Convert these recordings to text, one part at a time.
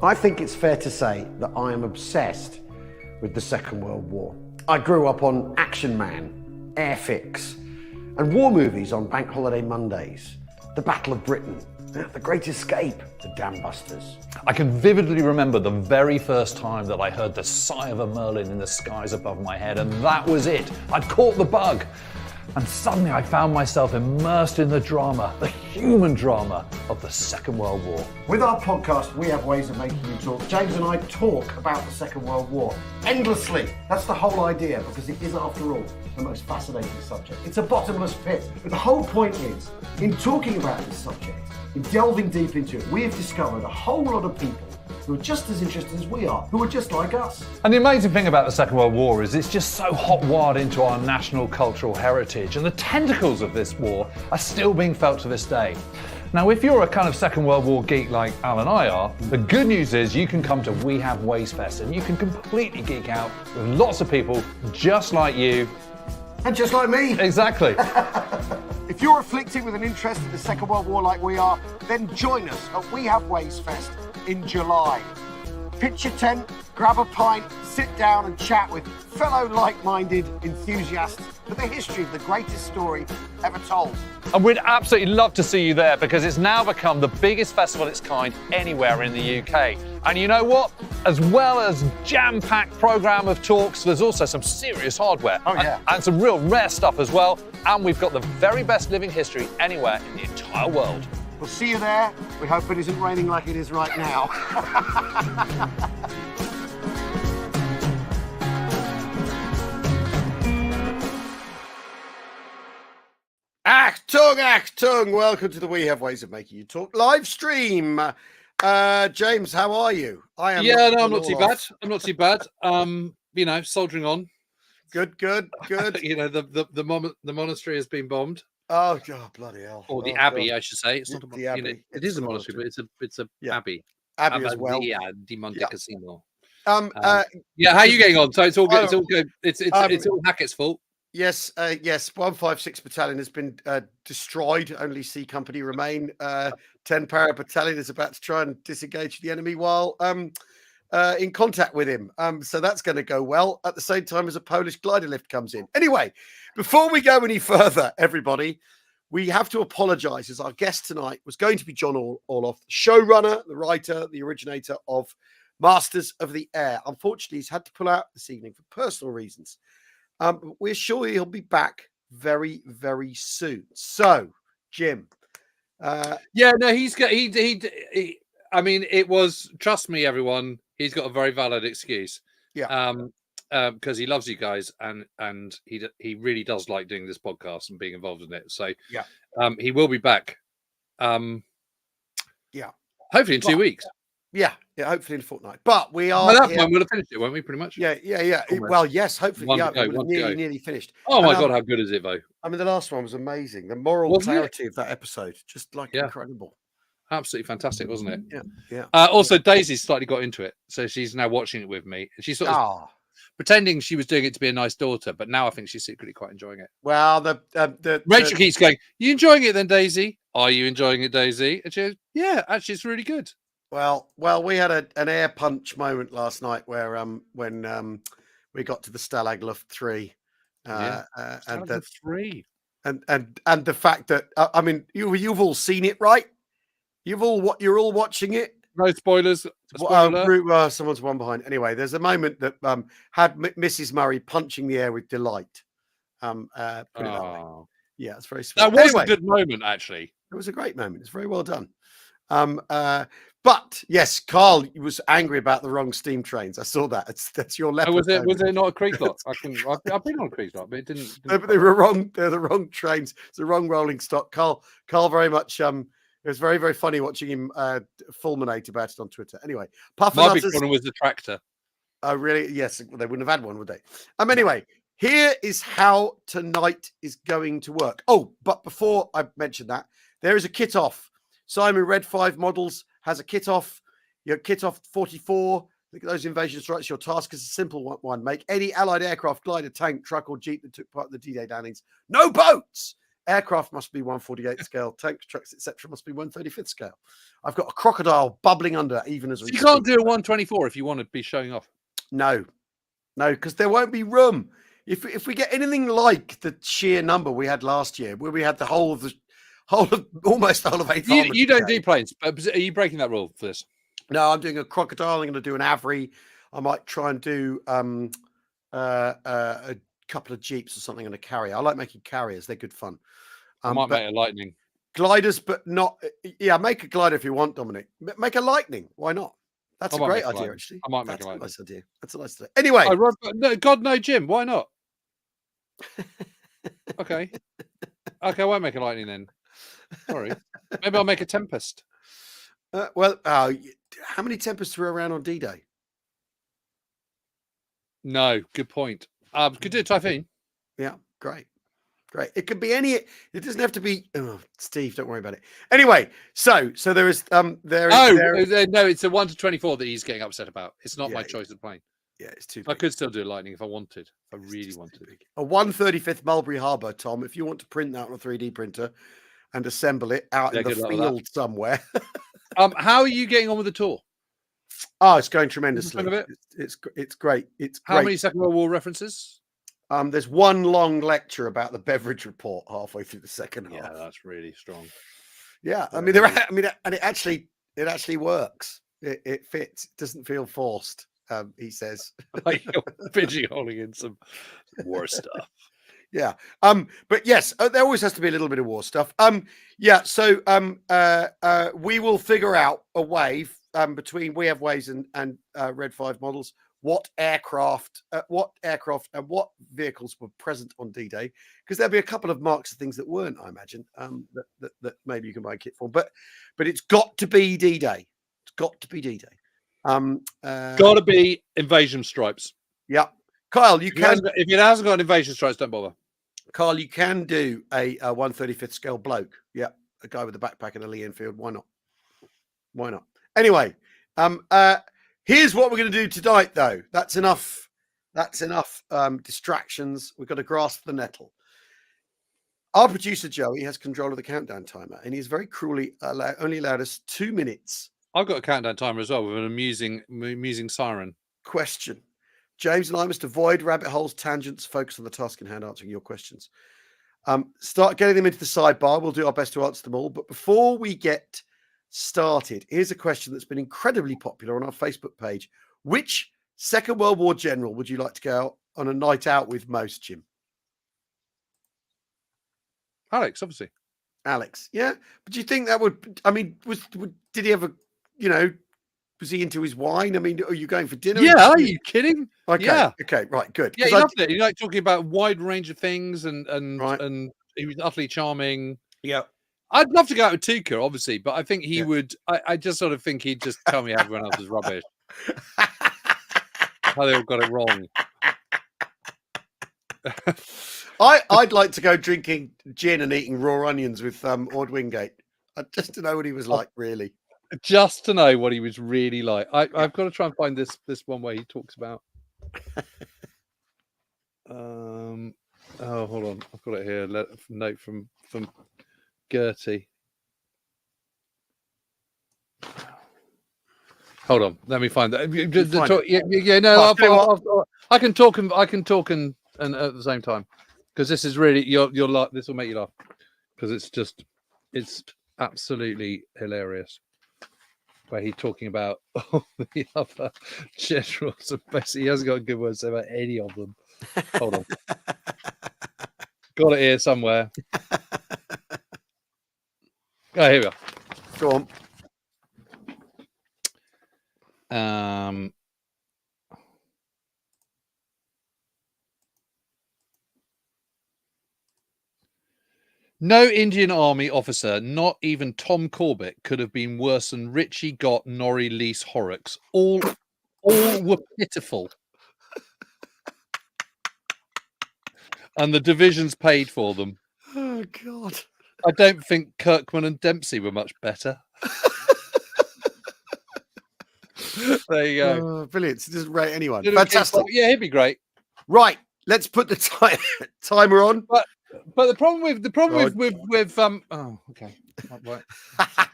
I think it's fair to say that I am obsessed with the Second World War. I grew up on Action Man, Airfix, and war movies on Bank Holiday Mondays. The Battle of Britain, The Great Escape, The Dam Busters. I can vividly remember the very first time that I heard the sigh of a Merlin in the skies above my head, and that was it. I'd caught the bug. And suddenly I found myself immersed in the drama, the human drama of the Second World War. With our podcast, We Have Ways of Making You Talk, James and I talk about the Second World War endlessly. That's the whole idea, because it is, after all, the most fascinating subject. It's a bottomless pit. But the whole point is, in talking about this subject, in delving deep into it, we have discovered a whole lot of people who are just as interested as we are, who are just like us. And the amazing thing about the Second World War is it's just so hot-wired into our national cultural heritage, and the tentacles of this war are still being felt to this day. Now, if you're a kind of Second World War geek like Al and I are, the good news is you can come to We Have Ways Fest and you can completely geek out with lots of people just like you. And just like me. Exactly. If you're afflicted with an interest in the Second World War like we are, then join us at We Have Ways Fest in July. Pitch your tent, grab a pint, sit down and chat with fellow like-minded enthusiasts for the history of the greatest story ever told. And we'd absolutely love to see you there, because it's now become the biggest festival of its kind anywhere in the UK. And you know what? As well as jam-packed programme of talks, there's also some serious hardware. Oh, yeah. And some real rare stuff as well. And we've got the very best living history anywhere in the entire world. We'll see you there. We hope it isn't raining like it is right now. Achtung! Welcome to the We Have Ways of Making You Talk live stream. James, how are you? I am. Yeah, no, I'm not too bad. I'm not too bad. You know, soldiering on. Good. You know, the monastery has been bombed. Oh God, bloody hell! Or the abbey, God. I should say. It's not the abbey. You know, it is a monastery, but it's a abbey. Abbey as well. Di Monte Cassino. Yeah, how are you getting on? So it's all good. It's all good. It's all Hackett's fault. Yes. 156 Battalion has been destroyed. Only C Company remain. 10 Para Battalion is about to try and disengage the enemy while in contact with him. So that's going to go well at the same time as a Polish glider lift comes in. Anyway, before we go any further, everybody, we have to apologize, as our guest tonight was going to be John Orloff, showrunner, the writer, the originator of Masters of the Air. Unfortunately, he's had to pull out this evening for personal reasons. We're sure he'll be back very, very soon. So, Jim. He's got, he I mean, it was, trust me, everyone, he's got a very valid excuse. Yeah. Because he loves you guys and he really does like doing this podcast and being involved in it. So yeah, he will be back. Hopefully in 2 weeks. Yeah, hopefully in a fortnight. But we are. By that point, we'll have finished it, won't we? Pretty much. Yeah. Well, yes, hopefully. Nearly finished. Oh my God, how good is it, though? I mean, the last one was amazing. The moral clarity of that episode, just incredible. Absolutely fantastic, wasn't it? Yeah. Also, Daisy slightly got into it, so she's now watching it with me. She's sort of pretending she was doing it to be a nice daughter, but now I think she's secretly quite enjoying it. Well, Rachel keeps going, "You enjoying it then, Daisy? Are you enjoying it, Daisy?" And she goes, "Yeah, actually, it's really good." Well, we had an air punch moment last night where when we got to the Stalag Luft 3, and the fact that I mean you've all seen it, right? You're all watching it. No spoilers. Someone's one behind. Anyway, there's a moment that had Mrs. Murray punching the air with delight. Put it that way. Yeah, it's very sweet. That was a good moment, actually. It was a great moment. It's very well done. But yes, Carl was angry about the wrong steam trains. I saw that. That's your leopard. Was it not a creek lot? I've been on a creek lot, but it didn't. No, but they were wrong. They're the wrong trains. It's the wrong rolling stock. Carl very much. It was very, very funny watching him fulminate about it on Twitter. Anyway, my big problem was the tractor. Oh, really? Yes, they wouldn't have had one, would they? Anyway, here is how tonight is going to work. Oh, but before I mention that, there is a kit off. Simon Red 5 Models has a kit off. Your kit off 44. Look at those invasion strikes. Your task is a simple one. Make any Allied aircraft, glider, tank, truck, or jeep that took part in the D-Day landings. No boats. Aircraft must be 1/48 scale. Tanks, trucks, etc. must be 1/35 scale. I've got a crocodile bubbling under even as we You speak. can't do a 124 if you want to be showing off. No, because there won't be room. If we get anything like the sheer number we had last year, where we had the whole of almost the whole of 8th Armored You don't Brigade. do planes. Are you breaking that rule for this? No, I'm doing a crocodile. I'm going to do an Avery. I might try and do a couple of Jeeps or something on a carrier. I like making carriers. They're good fun. I might make a Lightning. Gliders, but not. Yeah, make a glider if you want, Dominic. Make a Lightning. Why not? That's a great idea, actually. I might make a Lightning. Nice idea. That's a nice idea. Anyway. God, no, Jim. Why not? Okay. Okay, I won't make a Lightning then. Sorry. Maybe I'll make a Tempest. How many Tempests were around on D-Day? No, good point. Could do a Typhoon. Yeah, great. It could be any. It doesn't have to be. Oh, Steve, don't worry about it. Anyway, so there is no, it's a 1 to 24 that he's getting upset about. It's not my choice of plane. Yeah, it's too big. I could still do a Lightning if I wanted. If I really wanted. A 1/35th Mulberry Harbour, Tom. If you want to print that on a 3D printer and assemble it out in the field somewhere. How are you getting on with the tour? Oh, it's going tremendously. It's great. It's great. How many Second World War references? There's one long lecture about the Beveridge Report halfway through the second half. Yeah, that's really strong. Yeah, and it actually works. It fits. It doesn't feel forced. He says. Like you're pigeonholing in some war stuff. Yeah. But yes, there always has to be a little bit of war stuff. Yeah. So we will figure out a way between We Have Ways and Red 5 models. What aircraft and what vehicles were present on D-Day, because there'll be a couple of marks of things that weren't, I imagine, that maybe you can buy a kit for. But it's got to be D-Day. It's got to be D-Day. Got to be invasion stripes. Yeah, Kyle, you can. If it hasn't got invasion stripes, don't bother. Kyle, you can do a 1/35th scale bloke. Yeah, a guy with a backpack and a Lee Enfield. Why not? Why not? Anyway, here's what we're going to do tonight, though. That's enough. That's enough distractions. We've got to grasp the nettle. Our producer, Joey, has control of the countdown timer, and he's very cruelly only allowed us 2 minutes. I've got a countdown timer as well with an amusing siren. Question. James and I must avoid rabbit holes, tangents, focus on the task in hand answering your questions. Start getting them into the sidebar. We'll do our best to answer them all. But before we get started, here's a question that's been incredibly popular on our Facebook page. Which Second World War general would you like to go on a night out with most, Jim? Alex, obviously. Alex, yeah. But do you think that would? I mean, did he ever? Was he into his wine? I mean, are you going for dinner? Yeah, are you kidding? Okay, yeah. Okay, right, good. Yeah, he loved it. He liked talking about a wide range of things, and he was utterly charming. Yeah. I'd love to go out with Tuka, obviously, but I think he would. I just sort of think he'd just tell me everyone else was rubbish. How they all got it wrong. I'd like to go drinking gin and eating raw onions with Ord Wingate. Just to know what he was like, really. Just to know what he was really like. I've got to try and find this one where he talks about. Oh, hold on, I've got it here. Note from Gertie. Hold on, let me find that. I can talk and at the same time, because this is really this will make you laugh, because it's absolutely hilarious. Where he's talking about all the other generals, and basically he hasn't got a good word to say about any of them. Hold on, got it here somewhere. Oh, here we are. Go on. No Indian Army officer, not even Tom Corbett, could have been worse than Richie Gott, Norrie, Lease, Horrocks. All were pitiful. And the divisions paid for them. Oh, God. I don't think Kirkman and Dempsey were much better. There you go. Brilliant. It doesn't rate anyone. Fantastic. Yeah, he'd be great. Right. Let's put the timer on. But But the problem Right. with oh, okay. Right.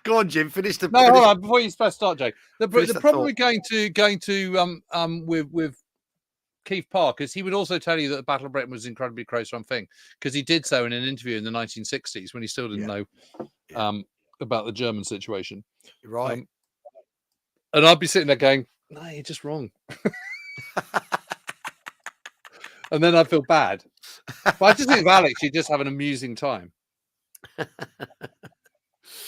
Go on, Jim. Finish the. No, hold on, before you press start, Jay. The Finish that problem thought. with going to with Keith Park is he would also tell you that the Battle of Britain was an incredibly close run thing, because he did so in an interview in the 1960s when he still didn't know about the German situation. Right. And I'd be sitting there going, "No, you're just wrong." And then I'd feel bad. But I just think of Alex, you just have an amusing time.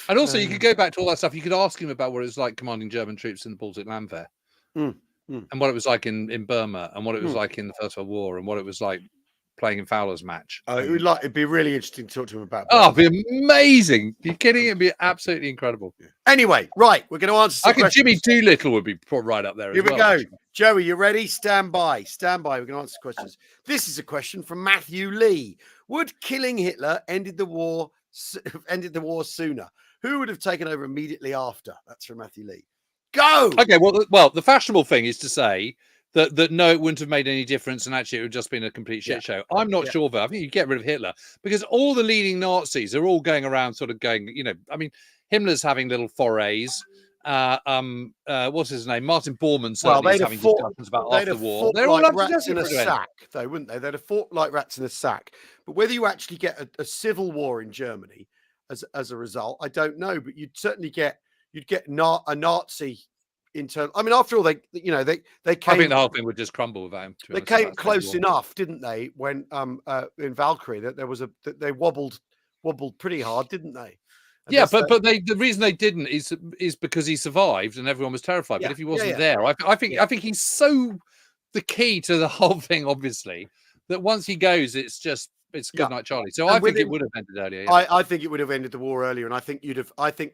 And also, you could go back to all that stuff. You could ask him about what it was like commanding German troops in the Baltic Landwehr, and what it was like in Burma, and what it was like in the First World War, and what it was like playing in Fowler's match. It'd be really interesting to talk to him about. Oh, it'd be amazing! You're kidding? It'd be absolutely incredible. Anyway, right, we're going to answer some questions. Jimmy Doolittle would be right up there. Here as we well, go. Joey, you ready? Stand by. Stand by. We're going to answer questions. This is a question from Matthew Lee. Would killing Hitler ended the war sooner? Who would have taken over immediately after? That's from Matthew Lee. Go. Okay. Well, the fashionable thing is to say that no, it wouldn't have made any difference, and actually it would have just been a complete shit show. I'm not sure, though. I think you get rid of Hitler because all the leading Nazis are all going around, sort of going. I mean, Himmler's having little forays. What's his name? Martin Bormann certainly is having discussions about after the war. They're all like rats in a sack, though, wouldn't they? They'd have fought like rats in a sack. But whether you actually get a civil war in Germany as a result, I don't know. But you'd certainly get a Nazi internal. I mean, after all, they came. I think the whole thing would just crumble without him. They came close enough, didn't they? When in Valkyrie, that they wobbled pretty hard, didn't they? Yeah, but the reason they didn't is because he survived and everyone was terrified. But if he wasn't there, I think he's so the key to the whole thing, obviously, that once he goes, it's good night, Charlie. So I think it would have ended earlier. Yeah. I think it would have ended the war earlier, and I think I think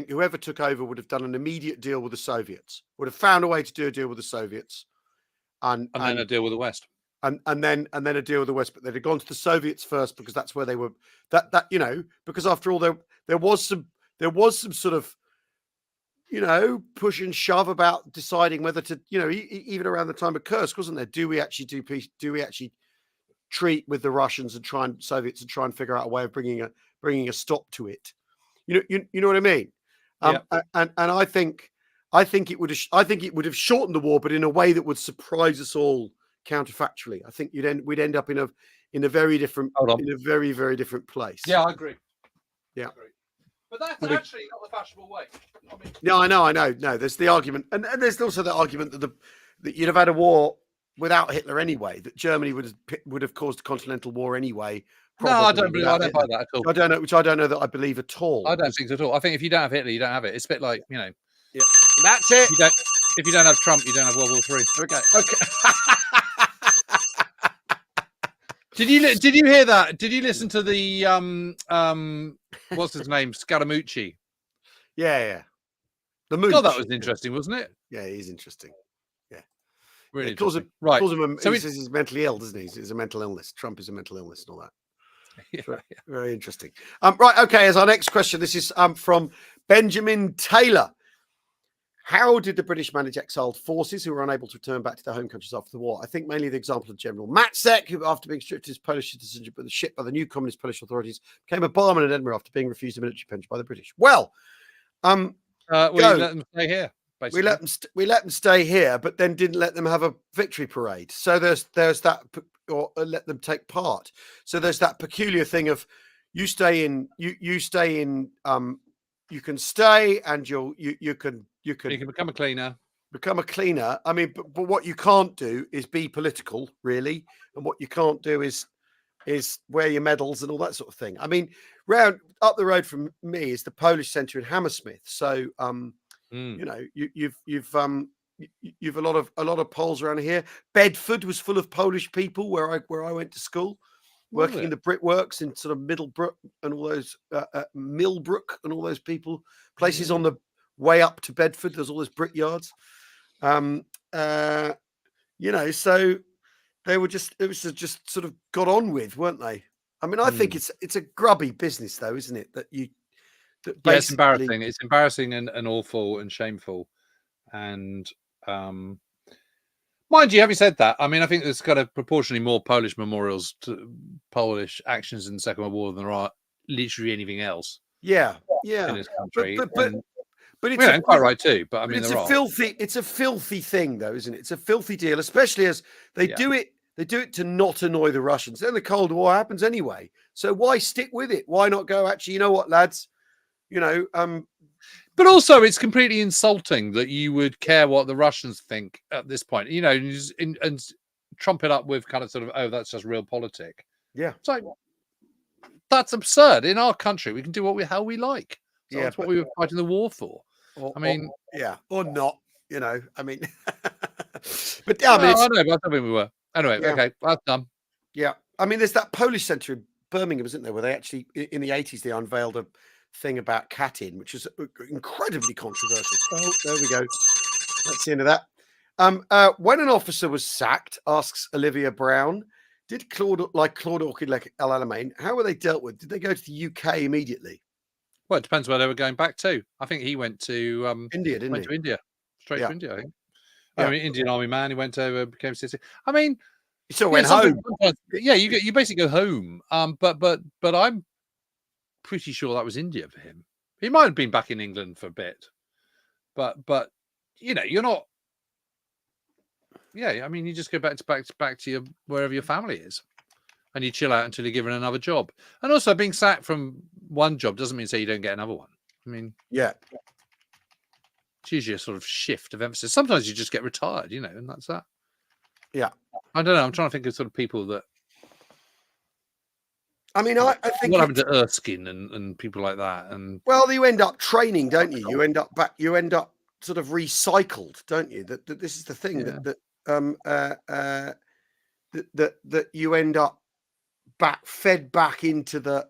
whoever took over would have done an immediate deal with the Soviets. Would have found a way to do a deal with the Soviets, and then a deal with the West. And then a deal with the West, but they'd have gone to the Soviets first because that's where they were. Because after all, there was some sort of push and shove about deciding whether to even around the time of Kursk, wasn't there? Do we actually do peace? Do we actually treat with the Russians and Soviets and try and figure out a way of bringing a stop to it? You know what I mean? And I think it would have shortened the war, but in a way that would surprise us all. Counterfactually, I think we'd end up in a very different very, very different place. Yeah, I agree. Yeah, but that's actually not the fashionable way. No, I know. No, there's the argument, and there's also the argument that you'd have had a war without Hitler anyway. That Germany would have caused a continental war anyway. No, I don't buy that at all. I don't know that I believe at all. I don't think so at all. I think if you don't have Hitler, you don't have it. It's a bit like Yeah, that's it. If you don't have Trump, you don't have World War III. Okay. Did you hear that? Did you listen to the what's his name, Scaramucci? Yeah. The Mooch. God, that was interesting, wasn't it? Yeah, he's interesting. Yeah, really. Calls him he says he's mentally ill, doesn't he? It's a mental illness. Trump is a mental illness and all that. Very interesting. Right. Okay. As our next question, this is from Benjamin Taylor. How did the British manage exiled forces who were unable to return back to their home countries after the war? I think mainly the example of General Matzek, who, after being stripped of his Polish citizenship by the new communist Polish authorities, became a barman in Edinburgh after being refused a military pension by the British. Well, we let them stay here. Basically. We let them stay here, but then didn't let them have a victory parade. So there's that, or let them take part. So there's that peculiar thing of you stay in. You can stay, and you can become a cleaner. Become a cleaner. I mean, but what you can't do is be political, really, and what you can't do is wear your medals and all that sort of thing. I mean, round up the road from me is the Polish Centre in Hammersmith. So, you've a lot of Poles around here. Bedford was full of Polish people where I went to school, working in the brickworks in sort of Middlebrook and all those Millbrook and all those places on the way up to Bedford. There's all those brickyards. So it was just sort of got on with, weren't they? I mean, I think it's a grubby business, though, isn't it? It's embarrassing. It's embarrassing and awful and shameful. And but Mind you, having said that, I mean, I think there's kind of proportionally more Polish memorials to Polish actions in the Second World War than there are literally anything else Yeah, in yeah. this country. But it's Quite right too. But I mean, it's a filthy thing, though, isn't it? It's a filthy deal, especially as they do it. They do it to not annoy the Russians. Then the Cold War happens anyway. So why stick with it? Why not go? Actually, you know what, lads? But also, it's completely insulting that you would care what the Russians think at this point. And trump it up with kind of sort of, oh, that's just real politic. Yeah, it's like that's absurd. In our country, we can do what we hell we like. So that's what we were fighting the war for. Or not. I mean, but yeah, I know, but I don't think we were. Anyway, okay, that's done. Yeah, I mean, there's that Polish centre in Birmingham, isn't there, where they actually in the 80s they unveiled a thing about cat-in, which is incredibly controversial. Oh, there we go. That's the end of that. When an officer was sacked, asks Olivia Brown, did Claude Orchid like El Alamein, how were they dealt with? Did they go to the UK immediately? Well, it depends where they were going back to. I think he went to India, didn't he? To India, straight to India. I think. I mean, Indian Army man. He went over, became citizen. I mean, he still went home. Yeah, you basically go home. But I'm pretty sure that was India for him. He might have been back in England for a bit, but you're not. Yeah, I mean, you just go back to your wherever your family is, and you chill out until you're given another job. And also, being sacked from one job doesn't mean say you don't get another one. I mean, yeah, it's usually a sort of shift of emphasis. Sometimes you just get retired, and that's that. Yeah, I don't know. I'm trying to think of sort of people that. I mean, I think what happened to Erskine and people like that, and you end up training, don't you? You end up sort of recycled, don't you? That this is the thing that you end up fed back into the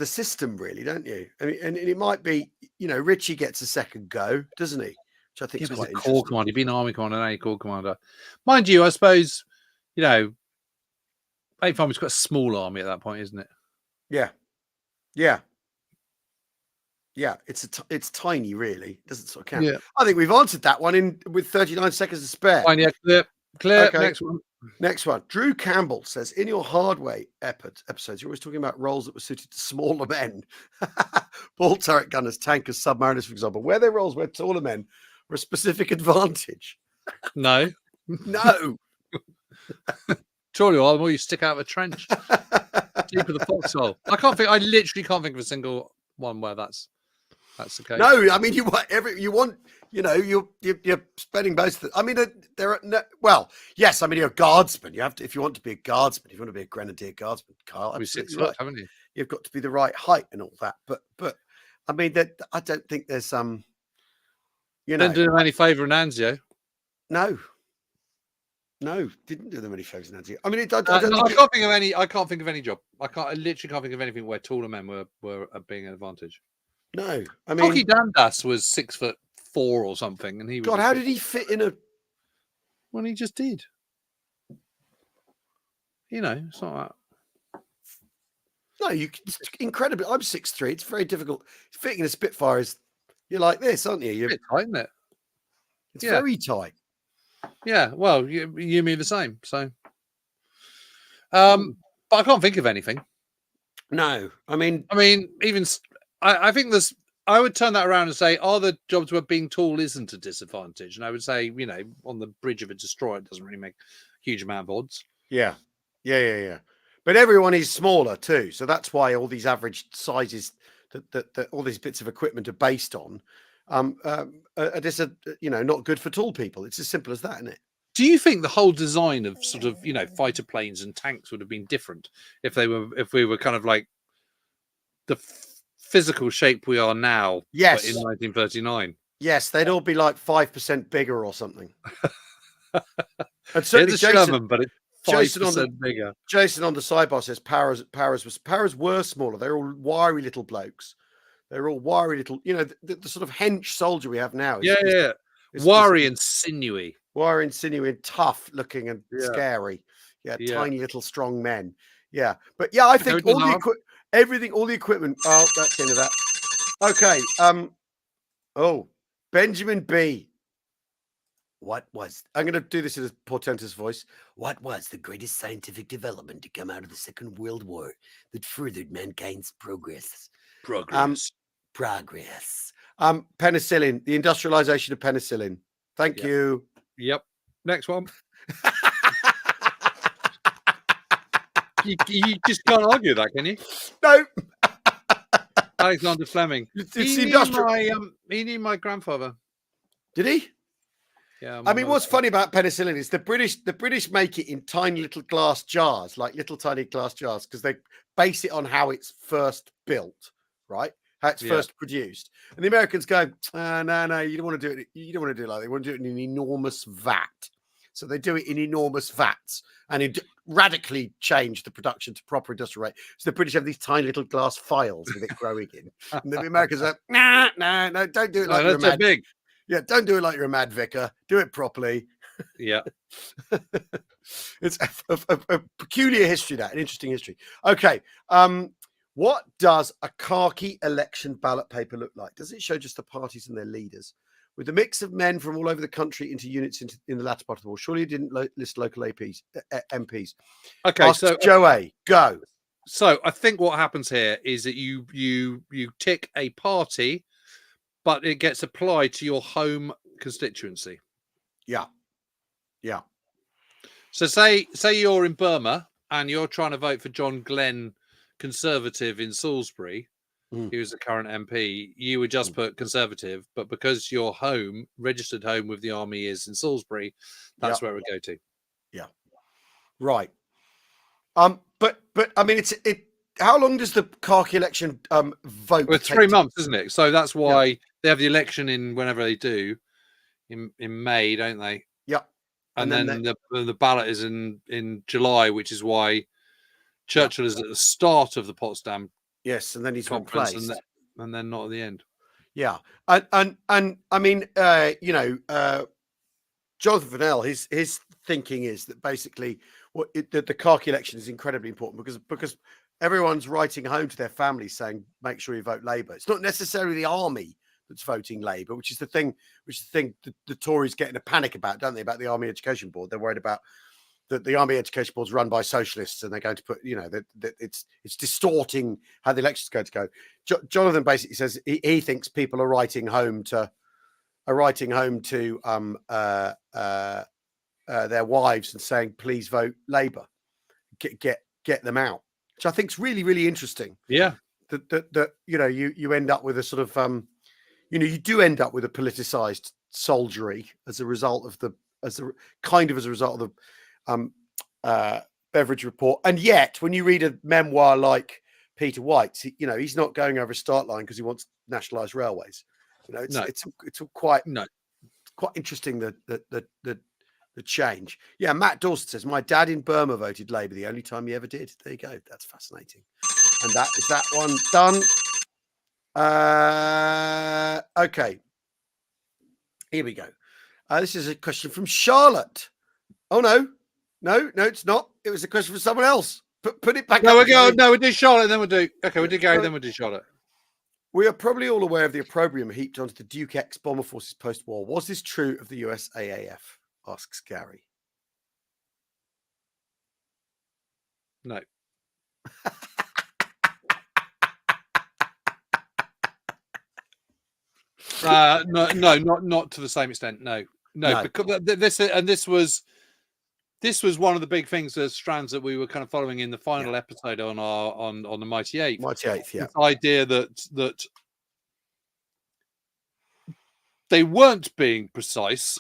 system, really, don't you? I mean, and it might be, Richie gets a second go, doesn't he? Which I think is quite interesting. Corps commander. He'd been Army commander, now Corps commander. Mind you, I suppose, Eighth Army's quite a small army at that point, isn't it? Yeah. It's tiny, really. It doesn't sort of count. Yeah. I think we've answered that one with 39 seconds to spare. Fine, yeah, clear. Okay. Next one. Drew Campbell says, in your Hardway episodes, you're always talking about roles that were suited to smaller men. Ball turret gunners, tankers, submariners, for example. Were there roles where taller men were a specific advantage? No. No. Surely, the more you stick out of a trench, deep of the foxhole. I literally can't think of a single one where that's the case. No, I mean you're spending most of the. I mean, there are no. Well, yes, I mean you're a guardsman. You have to, if you want to be a guardsman, if you want to be a grenadier guardsman, Carl, You're 6 right. foot, haven't you? You've got to be the right height and all that. But I mean that I don't think there's Didn't do them any favour in Anzio. No, didn't do them any favors, Nancy. I mean, I can't think of any. I can't think of any job. I literally can't think of anything where taller men were being an advantage. No, I mean, Cocky Dandas was 6'4" or something, and he was. God, how did he fit in a? Well, he just did. It's not that. No, it's incredibly. I'm 6'3". It's very difficult. Fitting in a Spitfire is. You're like this, aren't you? You're a bit tight, isn't it? It's very tight. Yeah, well, you me the same. So, but I can't think of anything. No, I mean, even I think there's. I would turn that around and say, are the jobs where being tall isn't a disadvantage? And I would say, on the bridge of a destroyer, it doesn't really make a huge amount of odds. Yeah. But everyone is smaller too, so that's why all these average sizes that all these bits of equipment are based on. Are just not good for tall people. It's as simple as that, isn't it? Do you think the whole design of sort of fighter planes and tanks would have been different if we were kind of like the physical shape we are now? Yes, in 1939. Yes, they'd all be like 5% bigger or something. And certainly it's a Sherman, but it's 5% bigger. Jason on the sidebar says Paras were smaller. They're all wiry little blokes. They're all wiry little, the sort of hench soldier we have now. Wiry and sinewy. Wiry and sinewy and tough looking and scary. Yeah, tiny little strong men. Yeah. But yeah, I think all the equipment. Oh, that's the end of that. Okay. Benjamin B. What was? I'm going to do this in a portentous voice. What was the greatest scientific development to come out of the Second World War that furthered mankind's progress? Progress. Progress. Penicillin, the industrialization of penicillin. Thank Yep. you. Yep. Next one. You just can't argue that, can you? No, Alexander Fleming. it's He the knew industrial. he knew my grandfather. Did he? Yeah. I mean, what's funny about penicillin is the British make it in tiny little glass jars, like little tiny glass jars, because they base it on how it's first built, right? How it's first produced. And the Americans go, no, you don't want to do it. You don't want to do it like that. They want to do it in an enormous vat. So they do it in enormous vats and radically change the production to proper industrial rate. So the British have these tiny little glass vials with it growing in. And the Americans are, no, don't do it like you're a mad. big. Yeah, don't do it like you're a mad vicar. Do it properly. Yeah. It's a peculiar history, that an interesting history. Okay. What does a khaki election ballot paper look like? Does it show just the parties and their leaders? With a mix of men from all over the country into units in the latter part of the war. Surely you didn't list local MPs. Okay, Ask so Joe A. Go. So I think what happens here is that you tick a party, but it gets applied to your home constituency. Yeah. So say you're in Burma and you're trying to vote for John Glenn, Conservative in Salisbury. He was the current MP. You would just put Conservative, but because your registered home with the army is in Salisbury, that's where it would go to. Yeah. Right. But I mean, how long does the khaki election vote? Well, it's 3 months, isn't it? So that's why they have the election in whenever they do in May, don't they? Yeah. And then the ballot is in July, which is why Churchill is at the start of the Potsdam. Yes, and then he's conference, replaced, and then not at the end. Yeah, and I mean, Jonathan Fennell, his thinking is that basically the khaki election is incredibly important because everyone's writing home to their families saying, make sure you vote Labour. It's not necessarily the army that's voting Labour, which is the thing the Tories get in a panic about, don't they? About the Army Education Board, they're worried about. That the Army Education Board is run by socialists, and they're going to put, that it's distorting how the election's going to go. Jonathan basically says he thinks people are writing home to their wives and saying, please vote Labour, get them out, which I think is really, really interesting. Yeah, that you end up with a sort of you do end up with a politicized soldiery as a result of as a result of the Beveridge report. And yet when you read a memoir like Peter White's, he's not going over a start line because he wants nationalized railways. It's quite interesting the change. Yeah, Matt Dawson says my dad in Burma voted Labour the only time he ever did. There you go. That's fascinating. And that is that one done. Okay, here we go. This is a question from Charlotte. Oh no, it's not. It was a question for someone else. Put it back. No, we'll do Charlotte, then we'll do. Okay, we'll do Gary, then we'll do Charlotte. We are probably all aware of the opprobrium heaped onto the Duke X bomber forces post-war. Was this true of the USAAF? Asks Gary. No. No, not to the same extent. No. Because this was one of the big things, the strands that we were kind of following in the final episode on the Mighty Eighth. Mighty Eighth, yeah. This idea that they weren't being precise,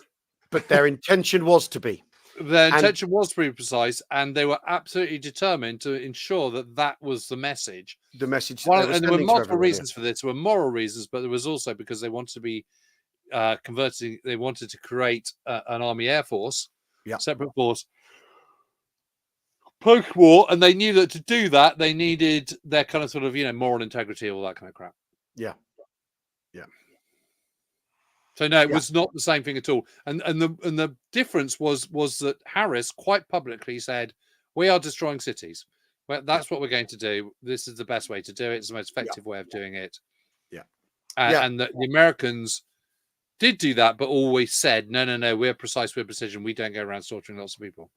but their intention was to be. Their intention was to be precise, and they were absolutely determined to ensure that was the message. The message. And there were multiple reasons for this. There were moral reasons, but there was also because they wanted to be converting. They wanted to create an army air force, separate force, post-war, and they knew that to do that they needed their kind of sort of moral integrity, all that kind of crap. Yeah. So no, it was not the same thing at all. And the difference was that Harris quite publicly said, "We are destroying cities. Well, that's what we're going to do. This is the best way to do it. It's the most effective way of doing it." Yeah. And the Americans did do that, but always said, no, we're precise, we're precision. We don't go around slaughtering lots of people.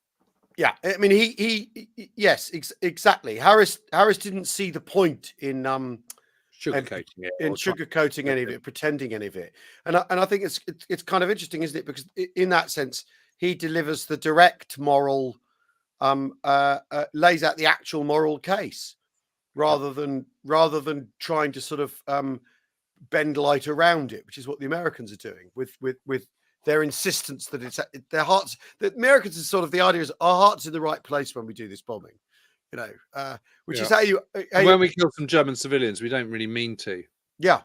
Yeah, I mean, yes, exactly. Harris didn't see the point in Sugarcoating it. in sugarcoating any of it, pretending any of it, and I think it's kind of interesting, isn't it? Because in that sense, he delivers the direct moral, lays out the actual moral case, rather than trying to sort of bend light around it, which is what the Americans are doing with their insistence that it's their hearts. The Americans is sort of the idea is our heart's in the right place when we do this bombing, which is how you. When we kill some German civilians, we don't really mean to. Yeah.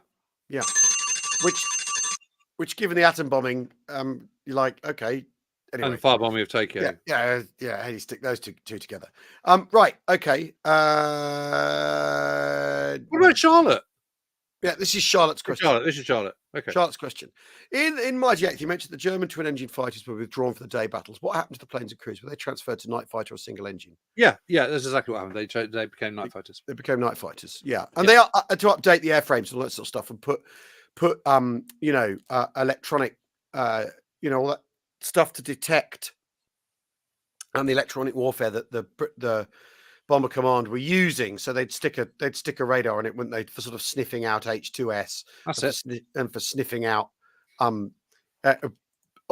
Which given the atom bombing, you're like, okay. Anyway. And the firebombing of Tokyo. Yeah. How do you stick those two together? Right. Okay. What about Charlotte? Yeah, this is Charlotte's question. This is Charlotte. Okay. Charlotte's question. In Mighty 8th, you mentioned the German twin-engine fighters were withdrawn for the day battles. What happened to the planes and crews? Were they transferred to night fighter or single engine? Yeah, that's exactly what happened. They became night fighters. They became night fighters. Yeah, and they are to update the airframes and all that sort of stuff, and put electronic, all that stuff to detect, and the electronic warfare that the Bomber Command were using. So they'd stick a radar on it, wouldn't they, for sort of sniffing out H2S. That's it. And for sniffing out all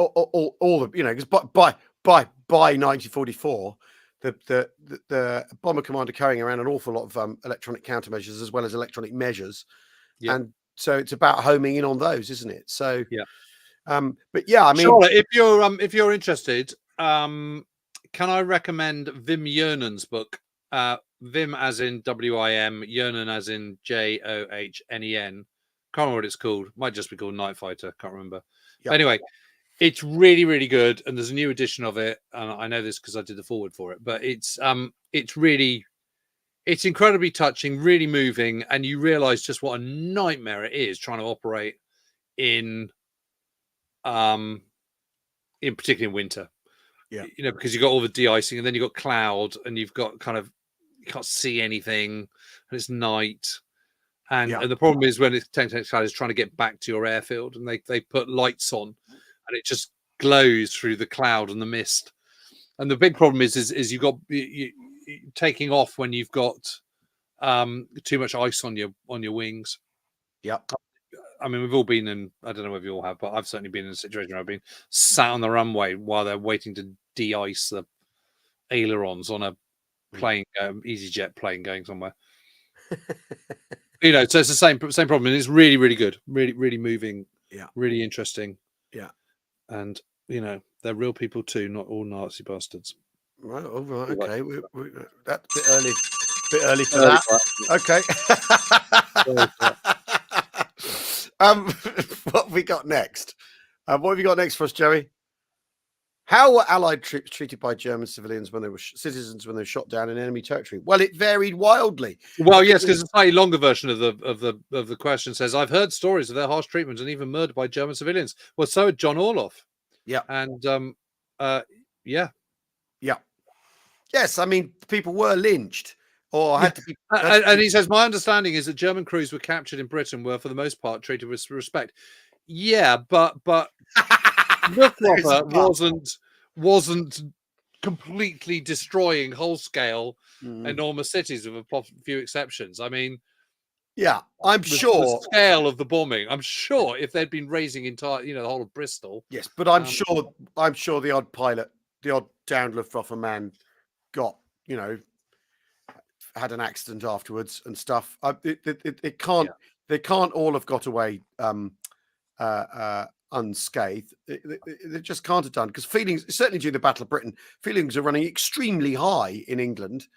the, because by 1944, the Bomber Command are carrying around an awful lot of electronic countermeasures as well as electronic measures, and so it's about homing in on those, isn't it? So but yeah, I mean, Charlotte, if you're interested, can I recommend Wim Jernen's book? Wim as in WIM, Jernen as in JOHNEN. Can't remember what it's called. Might just be called Night Fighter. Can't remember. But anyway, it's really, really good, and there's a new edition of it. And I know this because I did the forward for it. But it's incredibly touching, really moving, and you realise just what a nightmare it is trying to operate in particularly in winter. Yeah, because you've got all the de-icing, and then you've got cloud, and you've got you can't see anything, and it's night. And the problem is when it's is trying to get back to your airfield, and they put lights on, and it just glows through the cloud and the mist. And the big problem is you've got you taking off when you've got too much ice on your wings. Yeah. I mean, we've all been in, I don't know whether you all have, but I've certainly been in a situation where I've been sat on the runway while they're waiting to de-ice the ailerons on a plane, EasyJet plane going somewhere. So it's the same problem. And it's really, really good. Really, really moving. Yeah. Really interesting. Yeah. And, they're real people too, not all Nazi bastards. Right. All right. Okay. That's a bit early for that. Okay. What have we got next? What have you got next for us, Joey? How were Allied troops treated by German civilians when they were citizens when they were shot down in enemy territory? Well, it varied wildly. Well, yes, because the slightly longer version of the question says, "I've heard stories of their harsh treatment and even murder by German civilians." Well, so had John Orloff. Yeah, and yes. I mean, people were lynched. Or had to be, and he says, my understanding is that German crews were captured in Britain were, for the most part, treated with respect. Yeah, but Luftwaffe wasn't completely destroying whole-scale enormous cities with a few exceptions. I mean, I'm sure the scale of the bombing. I'm sure if they'd been raising entire, the whole of Bristol. Yes, but I'm sure the odd pilot, the odd downed Luftwaffe man, got had an accident afterwards and stuff. It can't. They can't all have got away unscathed. They just can't have done, because feelings, certainly during the Battle of Britain, feelings are running extremely high in England,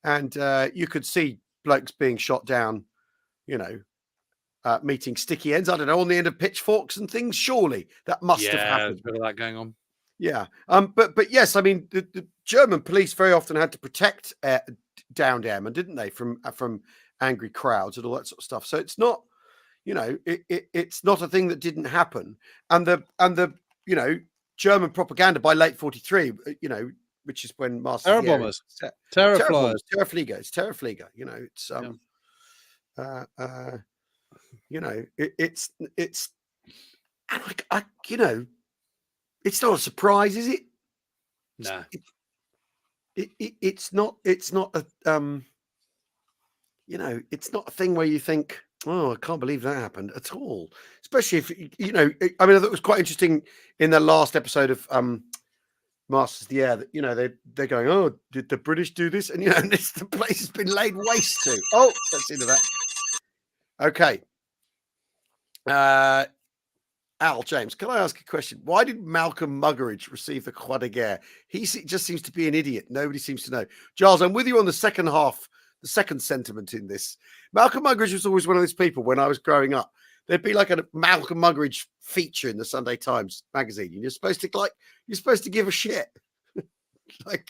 and you could see blokes being shot down. Meeting sticky ends. I don't know, on the end of pitchforks and things. Surely that must have happened. There's a bit of that going on. Yeah. But yes, I mean the German police very often had to protect downed airmen, didn't they, from angry crowds and all that sort of stuff. So it's not, it's not a thing that didn't happen. And the German propaganda by late 43, which is when Terror bombers, Terror flyers, Terrorflieger. It's Terrorflieger. It's And you know, it's not a surprise, is it? No. It's not. It's not a you know, it's not a thing where you think, oh, I can't believe that happened at all. Especially if you know, I mean, I thought it was quite interesting in the last episode of Masters of the Air that, you know, they're going, oh, did the British do this? And you know, the place has been laid waste to. Oh, that's into that. Okay. Al James, can I ask a question? Why did Malcolm Muggeridge receive the Croix de Guerre? Just seems to be an idiot. Nobody seems to know. Giles, I'm with you on the second half, the second sentiment in this. Malcolm Muggeridge was always one of those people when I was growing up. There'd be like a Malcolm Muggeridge feature in the Sunday Times magazine. And you're supposed to give a shit. Like,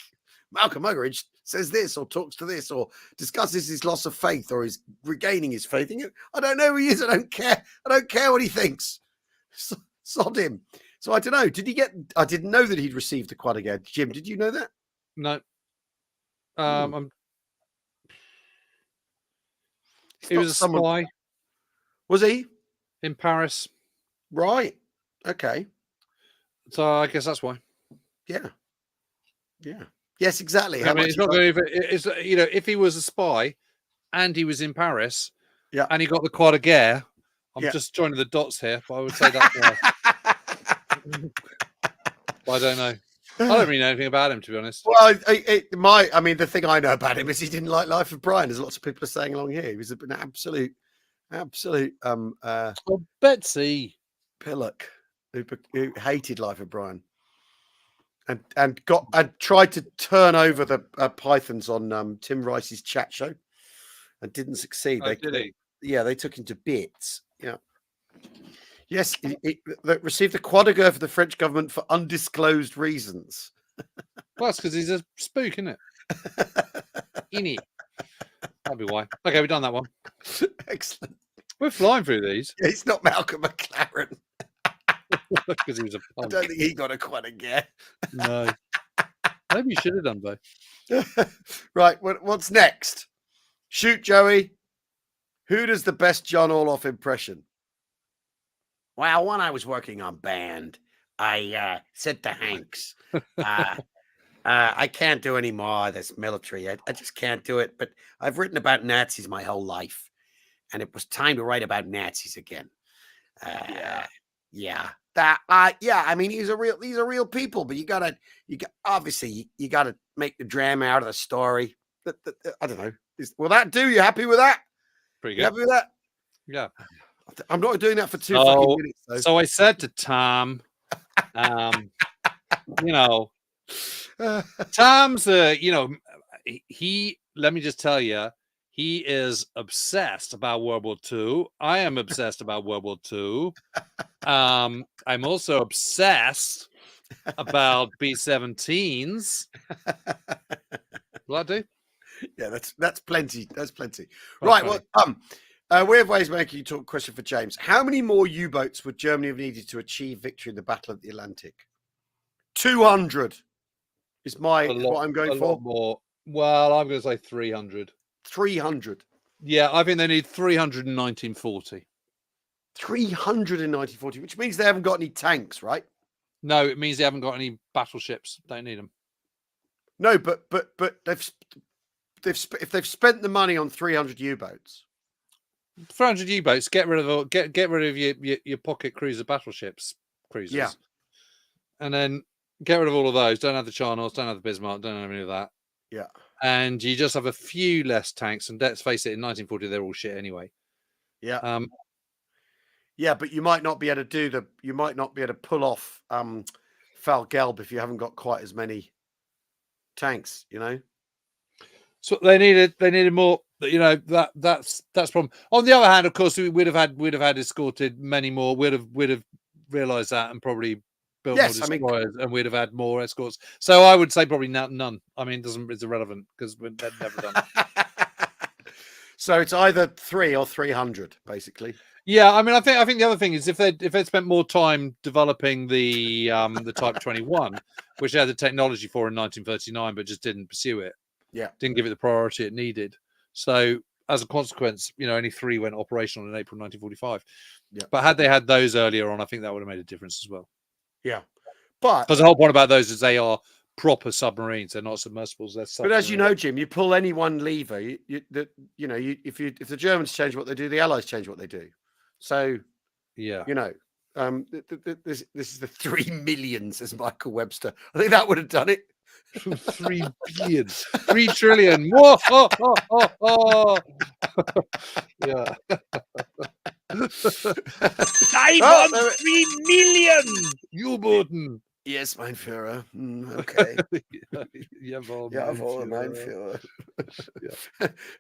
Malcolm Muggeridge says this or talks to this or discusses his loss of faith or his regaining his faith. I don't know who he is. I don't care. I don't care what he thinks. Sod him. So I don't know. I didn't know that he'd received the Croix de Guerre. Jim, did you know that? No. He was a spy. Was he? In Paris. Right. Okay. So I guess that's why. Yeah. Yeah. Yes, exactly. I mean, it's not going to, it's, you know, if he was a spy and he was in Paris, yeah, and he got the Croix de Guerre, I'm just joining the dots here, but I would say that's why. I don't know. I don't really know anything about him, to be honest. Well, I mean, the thing I know about him is he didn't like Life of Brian, as lots of people are saying along here. He was an absolute Betsy pillock who hated Life of Brian, and tried to turn over the pythons on Tim Rice's chat show, and didn't succeed. They took him to bits. Yeah. Yes, it received the Croix de Guerre for the French government for undisclosed reasons. Well, that's because he's a spook, isn't it? Innit? That'd be why. Okay, we've done that one. Excellent. We're flying through these. Yeah, it's not Malcolm McLaren. Because he was a punk. I don't think he got a Croix de Guerre. No. Maybe you should have done both. Right, what's next? Shoot, Joey. Who does the best John Orloff impression? Well, when I was working on Band, I said to Hanks, I can't do any more of this military. I just can't do it. But I've written about Nazis my whole life, and it was time to write about Nazis again. Yeah. I mean, these are real people, but you gotta make the drama out of the story. I don't know. Will that do? You happy with that? Pretty good. You happy with that? Yeah. I'm not doing that for two fucking minutes. Though. So I said to Tom, you know, Tom's, you know, let me just tell you, he is obsessed about World War II. I am obsessed about World War II. I'm also obsessed about B-17s. Will that do? Yeah, that's plenty. That's plenty. Right. Well, we have ways of making you talk. Question for James: how many more U-boats would Germany have needed to achieve victory in the Battle of the Atlantic? 200 is what I'm going for. More. Well, I'm going to say 300. 300. Yeah, I think they need 300 in 1940. 300 in 1940, which means they haven't got any tanks, right? No, it means they haven't got any battleships. Don't need them. No, but if they've spent the money on 300 U-boats. 300 U-boats. Get rid of your pocket cruiser battleships, cruisers. Yeah, and then get rid of all of those. Don't have the Charnos. Don't have the Bismarck. Don't have any of that. Yeah, and you just have a few less tanks. And let's face it, in 1940 they're all shit anyway. Yeah. Yeah, but you might not be able to pull off Fall Gelb if you haven't got quite as many tanks. You know. So they needed more. You know, that's problem. On the other hand, of course, we'd have had escorted many more. We'd have realised that and probably built more destroyers, and we'd have had more escorts. So I would say probably none. I mean, it's irrelevant because we've never done it. So it's either 3 or 300, basically. Yeah, I mean, I think the other thing is if they'd spent more time developing the Type 21, which they had the technology for in 1939, but just didn't pursue it. Yeah, didn't give it the priority it needed. So as a consequence, only 3 went operational in April 1945. Yeah. But had they had those earlier on, I think that would have made a difference as well. Yeah. But because the whole point about those is they are proper submarines. They're not submersibles. They're But as you know, Jim, you pull any one lever. If the Germans change what they do, the Allies change what they do. So yeah, this is the 3 million, says Michael Webster. I think that would have done it. 3 billion, 3 trillion. Whoa, oh, oh, oh, oh. Yeah. 3 million U-Booten. Yes, mein Führer. Okay. Jawohl, mein Führer.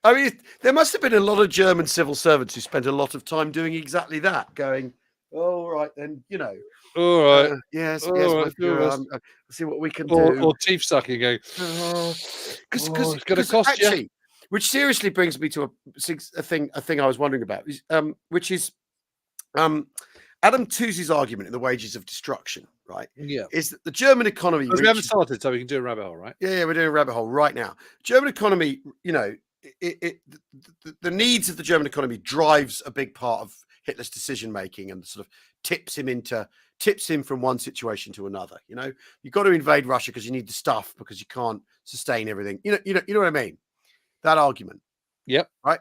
I mean, there must have been a lot of German civil servants who spent a lot of time doing exactly that, going, all right, then, all right. Yes, all yes, right, my Führer, see what we can do. Or teeth sucking, going, Because it's going to cost actually, you. which seriously brings me to a thing I was wondering about, which is Adam Tooze's argument in The Wages of Destruction, right? Yeah. Is that the German economy... We haven't started, so we can do a rabbit hole, right? Yeah, we're doing a rabbit hole right now. German economy, the needs of the German economy drives a big part of Hitler's decision-making and sort of tips him from one situation to another. You've got to invade Russia because you need the stuff, because you can't sustain everything. You know what I mean? That argument. Yep. Right.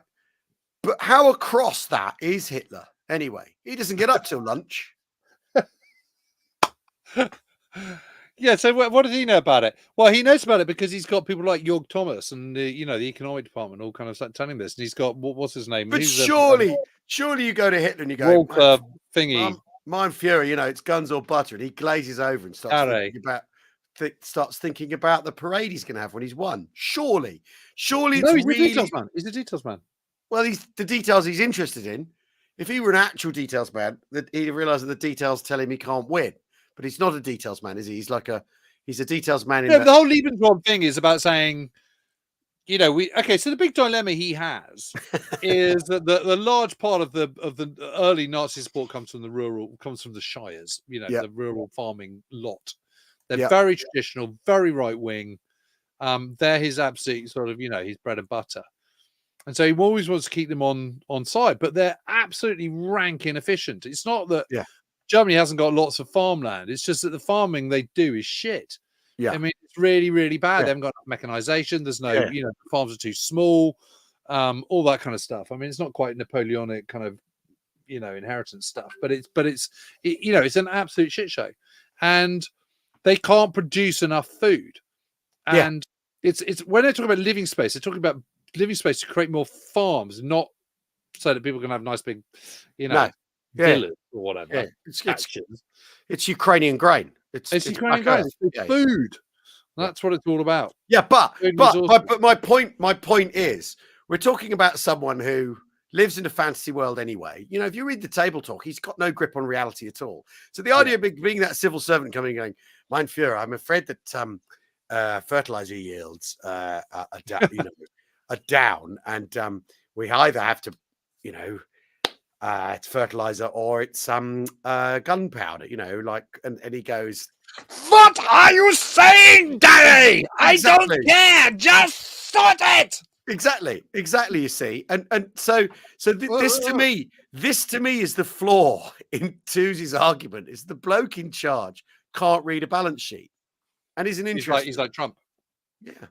But how across that is Hitler anyway? He doesn't get up till lunch. Yeah, so what does he know about it? Well, he knows about it because he's got people like Jörg Thomas and the economic department all kind of telling this. And he's got what's his name? But surely you go to Hitler and you go, thingy, Mein Führer, it's guns or butter, and he glazes over and starts thinking about the parade he's going to have when he's won. Surely, no, it's he's really... the details man. He's the details man. Well, he's the details he's interested in. If he were an actual details man, he'd realize that the details tell him he can't win. But he's not a details man, is he? He's a details man. The whole Lebensraum thing is about saying, so the big dilemma he has is that the large part of the early Nazi support comes from the shires, the rural farming lot. They're very traditional, very right wing. They're his absolute sort of, his bread and butter. And so he always wants to keep them on side, but they're absolutely rank inefficient. It's not that Germany hasn't got lots of farmland. It's just that the farming they do is shit. Yeah. I mean, it's really, really bad. They haven't got enough mechanization. There's no, the farms are too small, all that kind of stuff. I mean, it's not quite Napoleonic kind of, inheritance stuff, but it's an absolute shit show. And they can't produce enough food. And it's when they talk about living space, they're talking about living space to create more farms, not so that people can have nice big, villas or whatever. It's Ukrainian grain. It's Ukrainian grain. It's food. That's what it's all about. Yeah, but my point is, we're talking about someone who lives in a fantasy world anyway. If you read the table talk, he's got no grip on reality at all. So the idea of being that civil servant coming and going, Mein Führer, I'm afraid that fertilizer yields are down, and we either have to, it's fertilizer or it's gunpowder, and he goes, what are you saying, Daddy? I don't care, just sort it. Exactly, you see. And so this to me is the flaw in Tooze's argument, is the bloke in charge can't read a balance sheet. And he's like Trump. Yeah.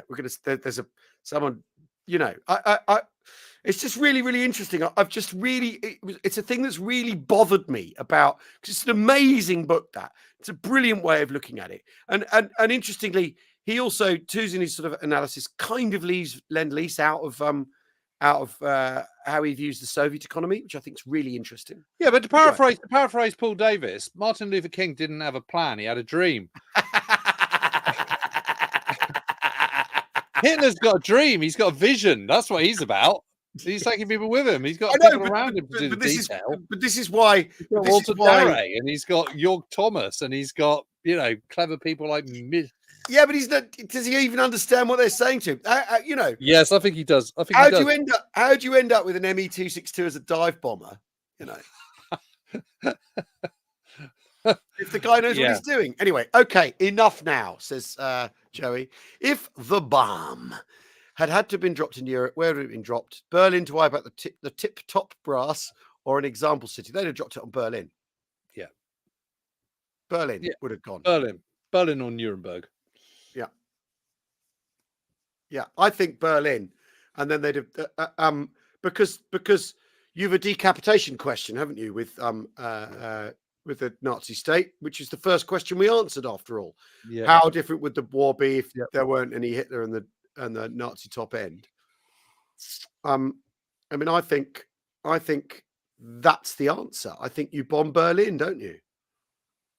We're there's someone, it's just really, really interesting. It's a thing that's really bothered me about, because it's an amazing book. It's a brilliant way of looking at it. And interestingly, he also, Tooze in his sort of analysis, kind of leaves Lend-Lease out of how he views the Soviet economy, which I think is really interesting. Yeah, but to paraphrase Paul Davis, Martin Luther King didn't have a plan; he had a dream. Hitler's got a dream. He's got a vision. That's what he's about. He's taking people with him. He's got people around him to do the detail. But this is why. He's got Walter Darray, and he's got Jörg Thomas, and he's got clever people like me. Yeah, but he's not. Does he even understand what they're saying to him? Yes, I think he does. How do you end up with an ME-262 as a dive bomber? If the guy knows what he's doing. Anyway, okay, enough now, says Joey. If the bomb had to have been dropped in Europe, where would it have been dropped? Berlin to wipe out the tip top brass, or an example city? They'd have dropped it on Berlin. Yeah. Berlin Yeah. would have gone. Berlin or Nuremberg. Yeah. Yeah. I think Berlin. And then they'd have, because you've a decapitation question, haven't you, with the Nazi state, which is the first question we answered after all. Yeah. How different would the war be if there weren't any Hitler and the Nazi top end? I mean, I think that's the answer. I think you bomb Berlin, don't you?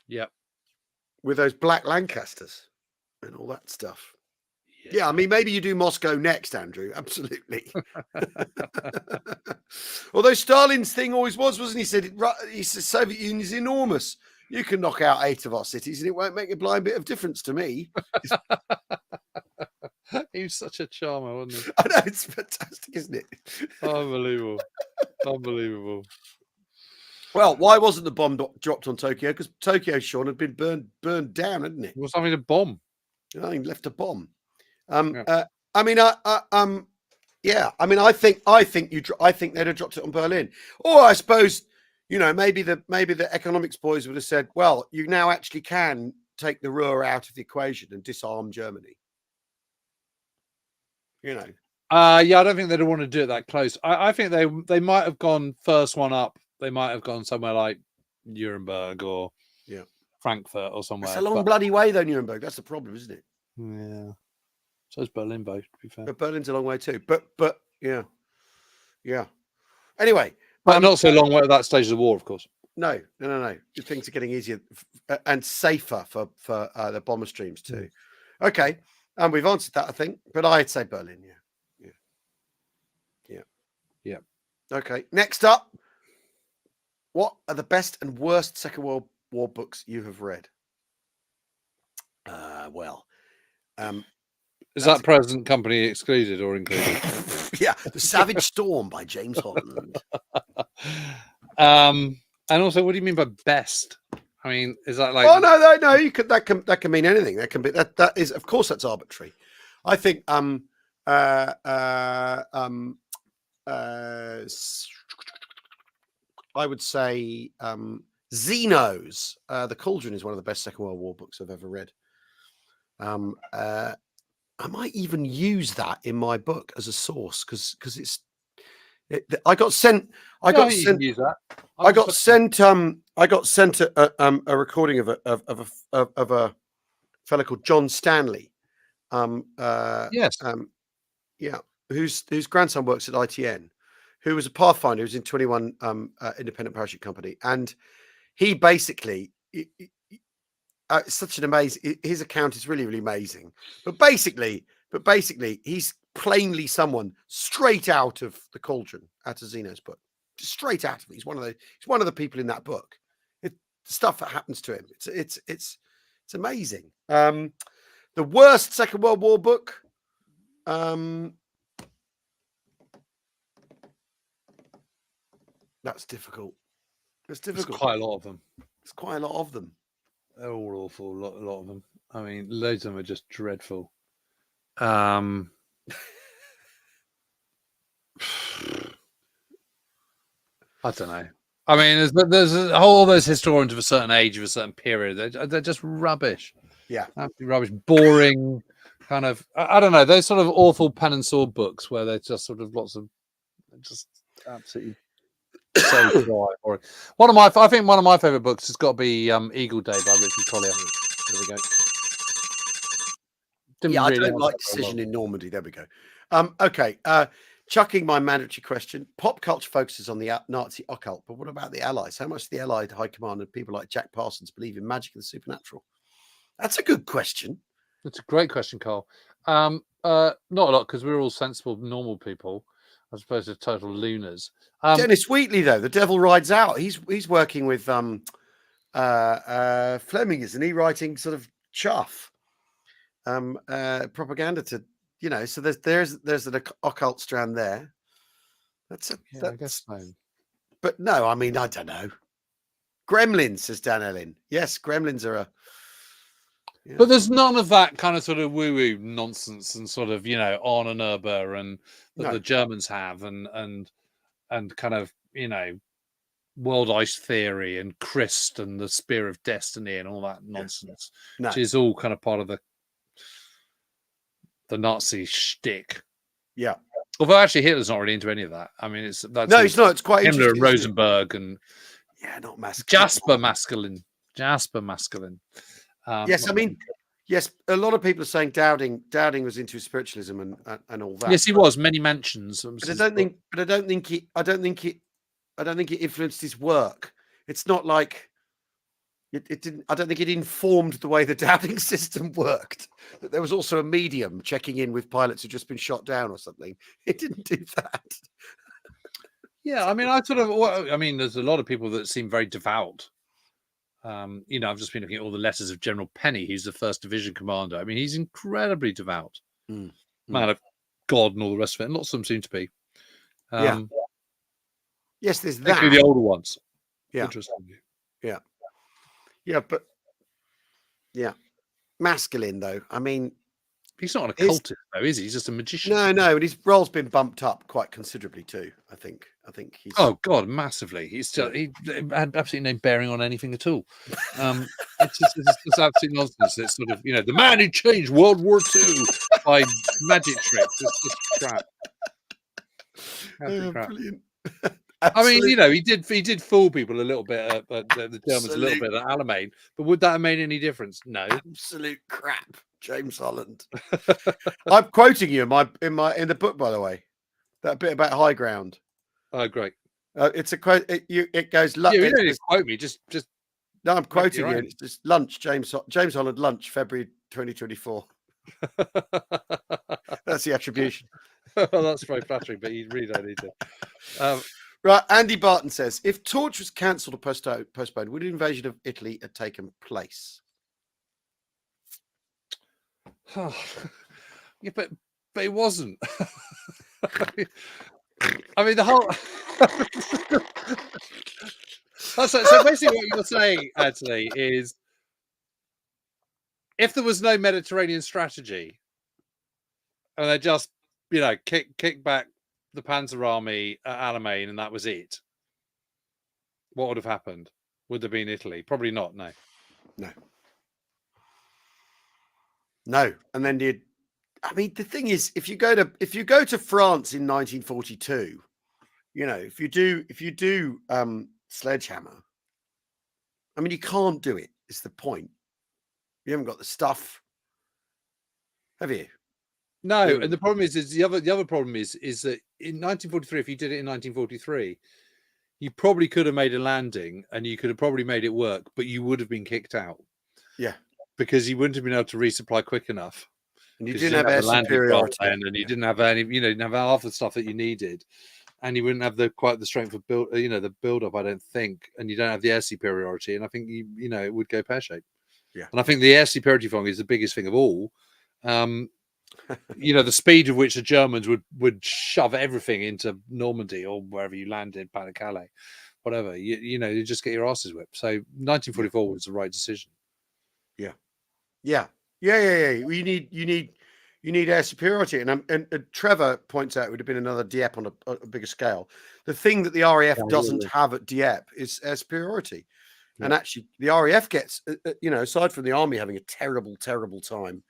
Yeah. With those black Lancasters and all that stuff. Yeah, I mean, maybe you do Moscow next, Andrew. Absolutely. Although Stalin's thing always was, wasn't he? He said Soviet Union is enormous. You can knock out 8 of our cities and it won't make a blind bit of difference to me. He was such a charmer, wasn't he? I know, it's fantastic, isn't it? Unbelievable. Unbelievable. Well, why wasn't the bomb dropped on Tokyo? Because Tokyo, Sean, had been burned down, hadn't it? It was having a bomb. He left a bomb. I mean, yeah. I mean, I think they'd have dropped it on Berlin, or I suppose, maybe the economics boys would have said, well, you now actually can take the Ruhr out of the equation and disarm Germany. Yeah, I don't think they'd want to do it that close. I think they might have gone first one up. They might have gone somewhere like Nuremberg or Frankfurt or somewhere. It's a long bloody way though, Nuremberg. That's the problem, isn't it? Yeah. So is Berlin, both, to be fair. But Berlin's a long way too. But yeah. Anyway, but not so long way at that stage of the war, of course. No. Things are getting easier and safer for the bomber streams too. Okay, and we've answered that, I think. But I'd say Berlin. Yeah. Okay. Next up, what are the best and worst Second World War books you have read? Is that present company excluded or included? Yeah, The Savage Storm by James Holland. And also, what do you mean by best? I mean, is that like? Oh no. You could that can mean anything. That can be that is, of course, that's arbitrary. I think I would say Zeno's The Cauldron is one of the best Second World War books I've ever read. I might even use that in my book as a source because I got sent a recording of a fellow called John Stanley. Whose grandson works at ITN, who was a pathfinder, who was in 21 independent parachute company, and he basically. It's such an amazing. His account is really, really amazing. But basically, he's plainly someone straight out of The Cauldron, out of Zeno's book, just straight out of it. He's one of the people in that book. The stuff that happens to him. It's amazing. The worst Second World War book. That's difficult. It's difficult. There's quite a lot of them. It's quite a lot of them. They're all awful. A lot of them. I mean, loads of them are just dreadful. I don't know. I mean, there's all those historians of a certain age, of a certain period. They're just rubbish. Yeah, absolutely rubbish. Boring. Kind of. I don't know. Those sort of awful pen and sword books where they're just sort of lots of just absolutely. So dry. I think one of my favorite books has got to be Eagle Day by Richard Collier. There we go. I don't like Decision in Normandy. There we go. Okay. Chucking my mandatory question. Pop culture focuses on the Nazi occult, but what about the Allies? How much do the Allied High Command and people like Jack Parsons believe in magic and the supernatural? That's a good question. It's a great question, Carl. Not a lot, because we're all sensible, normal people, as opposed to total lunars. Dennis Wheatley, though, the devil rides out. He's working with Fleming, isn't he? Writing sort of chuff, propaganda to, So there's an occult strand there. I guess so. But no, I mean, I don't know. Gremlins, says Dan Ellen. Yes, gremlins are Yeah. But there's none of that kind of sort of woo-woo nonsense and sort of, on and Uber and that No. the Germans have and kind of, world ice theory and Christ and the spear of destiny and all that nonsense, No. which is all kind of part of the Nazi shtick. Yeah. Although actually Hitler's not really into any of that. I mean, he's not. It's quite Himmler interesting. and Rosenberg and not masculine. Jasper masculine. Yes, I mean, yes, a lot of people are saying Dowding was into spiritualism and all that. Yes, he was. Many mentions. But I don't think it influenced his work. It's not like it didn't. I don't think it informed the way the Dowding system worked. That there was also a medium checking in with pilots who'd just been shot down or something. It didn't do that. Yeah, I mean, there's a lot of people that seem very devout. I've just been looking at all the letters of General Penny. He's the 1st Division commander. I mean, he's incredibly devout. Man of God and all the rest of it. And lots of them seem to be. Yes, there's that. The older ones. Yeah. Interestingly. Yeah. Yeah, but masculine though. I mean, he's not an occultist though, is he? He's just a magician. No, and his role's been bumped up quite considerably too. I think he's. Oh God, massively. He had absolutely no bearing on anything at all. It's just absolute nonsense. It's sort of the man who changed World War II by magic tricks. It's just crap. Crap. Brilliant. I mean, he did fool people a little bit, the Germans a little bit at Alamein, but would that have made any difference? No. Absolute crap, James Holland. I'm quoting you in the book, by the way. That bit about high ground. Oh, great. It's a quote. It goes. Yeah, you don't need to quote me. Just. No, I'm quoting you. It's just lunch, James Holland lunch, February 2024. That's the attribution. Well, that's very flattering, but you really don't need to. Right, Andy Barton says, if Torch was cancelled or postponed, would an invasion of Italy have taken place? Yeah, but it wasn't. I mean, the whole. So basically, what you're saying, Anthony, is if there was no Mediterranean strategy, and they just, kick back the Panzer Army at Alamein, and that was it. What would have happened? Would there been Italy? Probably not. No. And then the thing is, if you go to France in 1942, if you do Sledgehammer, I mean, you can't do it. Is the point? You haven't got the stuff, have you? No, and the problem is the other problem is that in 1943, if you did it in 1943, you probably could have made a landing and you could have probably made it work, but you would have been kicked out. Yeah, because you wouldn't have been able to resupply quick enough, and you didn't have air superiority, and you didn't have any, didn't have half the stuff that you needed, and you wouldn't have quite the strength of the build up, I don't think, and you don't have the air superiority, and I think it would go pear shaped. Yeah, and I think the air superiority thing is the biggest thing of all. The speed of which the Germans would shove everything into Normandy or wherever you landed, Pas de Calais, whatever. You just get your asses whipped. So 1944 was the right decision. Yeah. You need air superiority, and Trevor points out it would have been another Dieppe on a bigger scale. The thing that the RAF doesn't have at Dieppe is air superiority, and actually the RAF gets, aside from the army having a terrible time.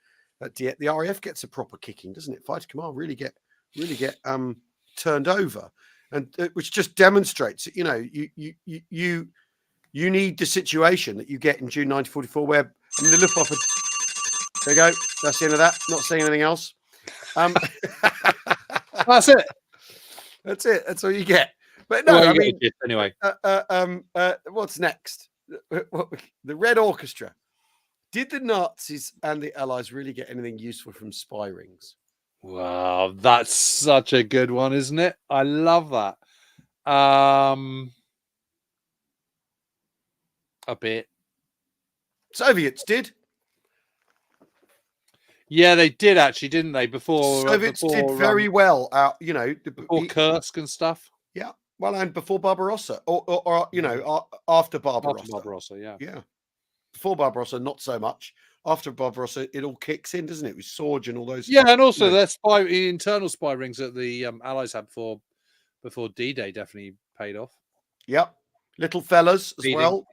The RAF gets a proper kicking, doesn't it? Fighter command really get turned over, and which just demonstrates that you need the situation that you get in June 1944, where the Luftwaffe. There you go. That's the end of that. Not saying anything else. That's it. That's it. That's all you get. But no, I mean, anyway. What's next? The Red Orchestra. Did the Nazis and the Allies really get anything useful from spy rings? Wow, that's such a good one, isn't it? I love that. A bit. Soviets did. Yeah, they did actually, didn't they? Soviets did very well out, before Kursk and stuff. Yeah, well, and before Barbarossa, or after Barbarossa. After Barbarossa, yeah. Before Barbarossa, not so much. after Barbarossa, it all kicks in, doesn't it? With Sorge and all those. Yeah, and also you know. the internal spy rings that the Allies had before D-Day definitely paid off. Yep, Little Fellas as Feeding. well.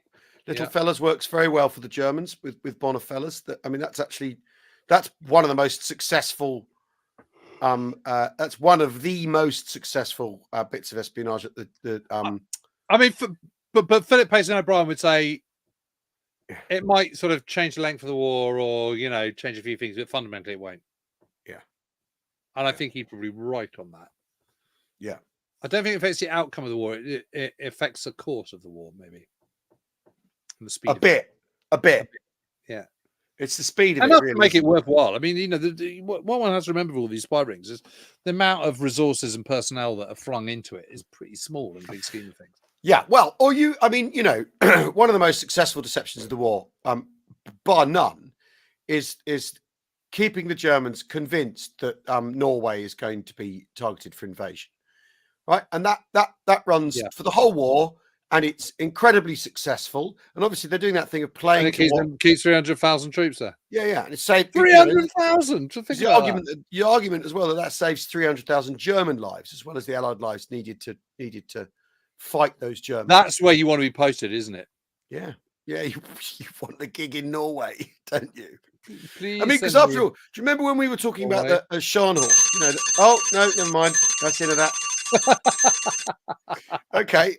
Little Fellas works very well for the Germans with Bonifellas. I mean, that's one of the most successful. That's one of the most successful bits of espionage at the. I mean, but Philip Payson O'Brien would say it might sort of change the length of the war, or change a few things, but fundamentally it won't. Yeah, and I think he's probably right on that. Yeah, I don't think it affects the outcome of the war. It affects the course of the war, maybe. And the speed. A bit. Yeah. It's the speed of it. Enough to make it worthwhile. I mean, what one has to remember with all these spy rings is the amount of resources and personnel that are flung into it is pretty small in the big scheme of things. Yeah, well, one of the most successful deceptions of the war, bar none, is keeping the Germans convinced that Norway is going to be targeted for invasion, right? And that runs for the whole war, and it's incredibly successful. And obviously, they're doing that thing of playing. And it keeps 300,000 troops there. Yeah, and it's saved 300,000. The argument as well that saves 300,000 German lives as well as the Allied lives needed to fight those Germans. That's where you want to be posted, isn't it? Yeah. You want the gig in Norway, don't you? Please, I mean, because after all, do you remember when we were talking about the Scharnhorst? Oh no, never mind. That's the end of that. Okay.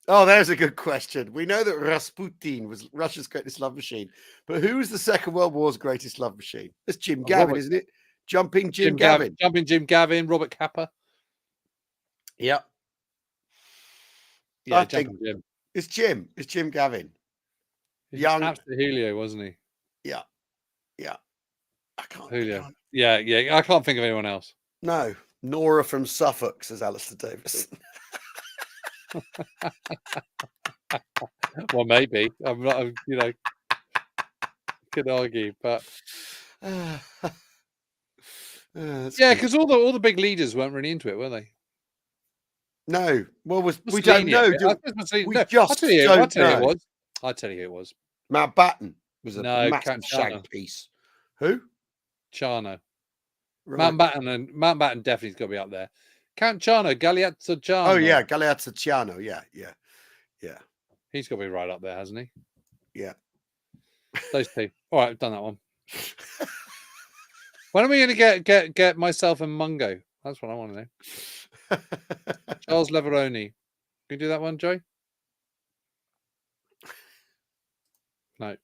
Oh, there's a good question. We know that Rasputin was Russia's greatest love machine, but who was the Second World War's greatest love machine? It's Jim Gavin, isn't it? Jumping Jim Gavin. Jumping Jim Gavin, Robert Capa. Yep. Yeah, Jumping Jim. It's Jim Gavin. Young. Absolutely Julio, wasn't he? Yeah. I can't. Julio. Yeah. I can't think of anyone else. No. Nora from Suffolk, says Alistair Davis. Well, maybe. I'm not, could argue, but because all the big leaders weren't really into it, were they? No. Well, we don't know. I'll tell you who it was. Mountbatten was a massive shag piece. Who? Chano. Right. Mountbatten definitely's got to be up there. Count Chano, Galeazzo Chano. Oh yeah, Galeazzo Chano. Yeah. He's got to be right up there, hasn't he? Yeah. Those two. All right, I've done that one. When are we going to get myself and Mungo? That's what I want to know. Charles Leveroni. Can you do that one, Joe? No.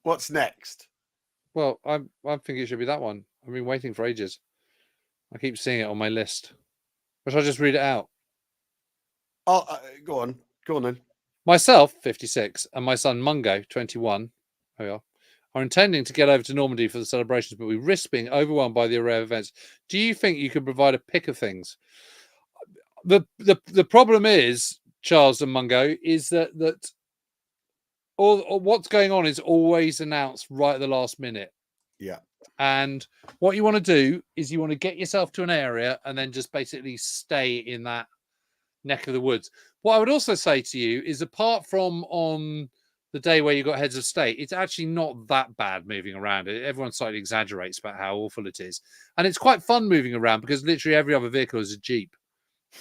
What's next? Well, I think it should be that one. I've been waiting for ages. I keep seeing it on my list. Or shall I just read it out? Oh, go on then. Myself, 56, and my son Mungo, 21, are intending to get over to Normandy for the celebrations, but we risk being overwhelmed by the array of events. Do you think you could provide a pick of things? The problem is, Charles and Mungo, is that all what's going on is always announced right at the last minute. Yeah. And what you want to do is you want to get yourself to an area and then just basically stay in that neck of the woods. What I would also say to you is, apart from on the day where you got heads of state, it's actually not that bad moving around. Everyone slightly exaggerates about how awful it is. And it's quite fun moving around because literally every other vehicle is a Jeep.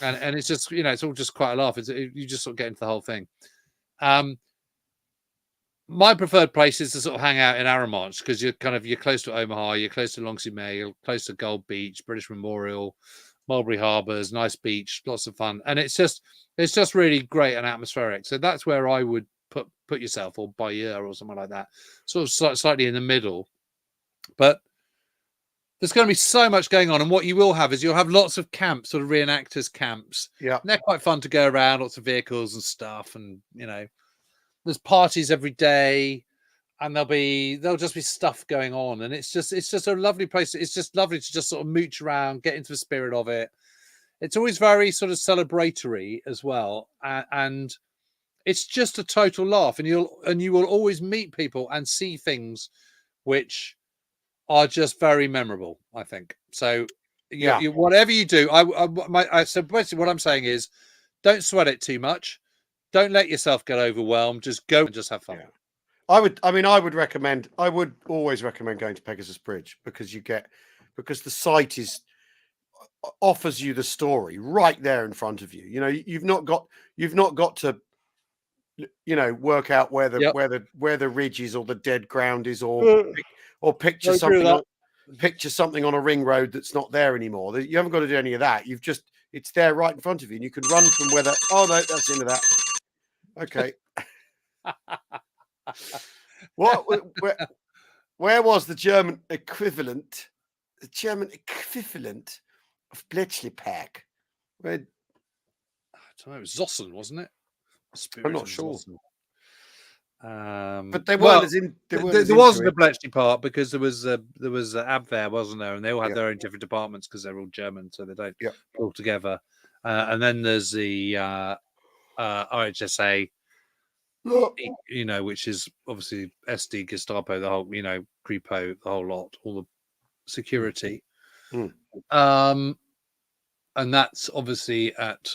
And it's just, it's all just quite a laugh. You just sort of get into the whole thing. My preferred place is to sort of hang out in Aramonch because you're close to Omaha, you're close to Longsy-May, you're close to Gold Beach, British Memorial, Mulberry Harbours, nice beach, lots of fun, and it's just really great and atmospheric. So that's where I would put yourself, or Bayeux or something like that, sort of slightly in the middle. But there's going to be so much going on, and what you will have is you'll have lots of camps, sort of reenactors camps. Yeah, and they're quite fun to go around, lots of vehicles and stuff, and there's parties every day, and there'll just be stuff going on, and it's just a lovely place. It's just lovely to just sort of mooch around, get into the spirit of it. It's always very sort of celebratory as well, and it's just a total laugh. And you will always meet people and see things which are just very memorable, I think. So whatever you do, so basically what I'm saying is, don't sweat it too much. don't let yourself get overwhelmed. Just go and just have fun. Yeah. I would always recommend going to Pegasus Bridge because the site offers you the story right there in front of you. You know, you've not got to, work out where the ridge is or the dead ground is or picture something on a ring road that's not there anymore. You haven't got to do any of that. It's there right in front of you, and you can run from where that. Oh no, that's into that. Okay. Where was the German equivalent? The German equivalent of Bletchley Park? Where? I don't know. It was Zossen, wasn't it? I'm not sure. But they weren't as in. There wasn't a Bletchley Park because there was Abwehr, wasn't there? And they all had their own different departments because they're all German, so they don't all together. And then there's the RHSA, which is obviously SD, Gestapo, the whole, Kripo, the whole lot, all the security. And that's obviously at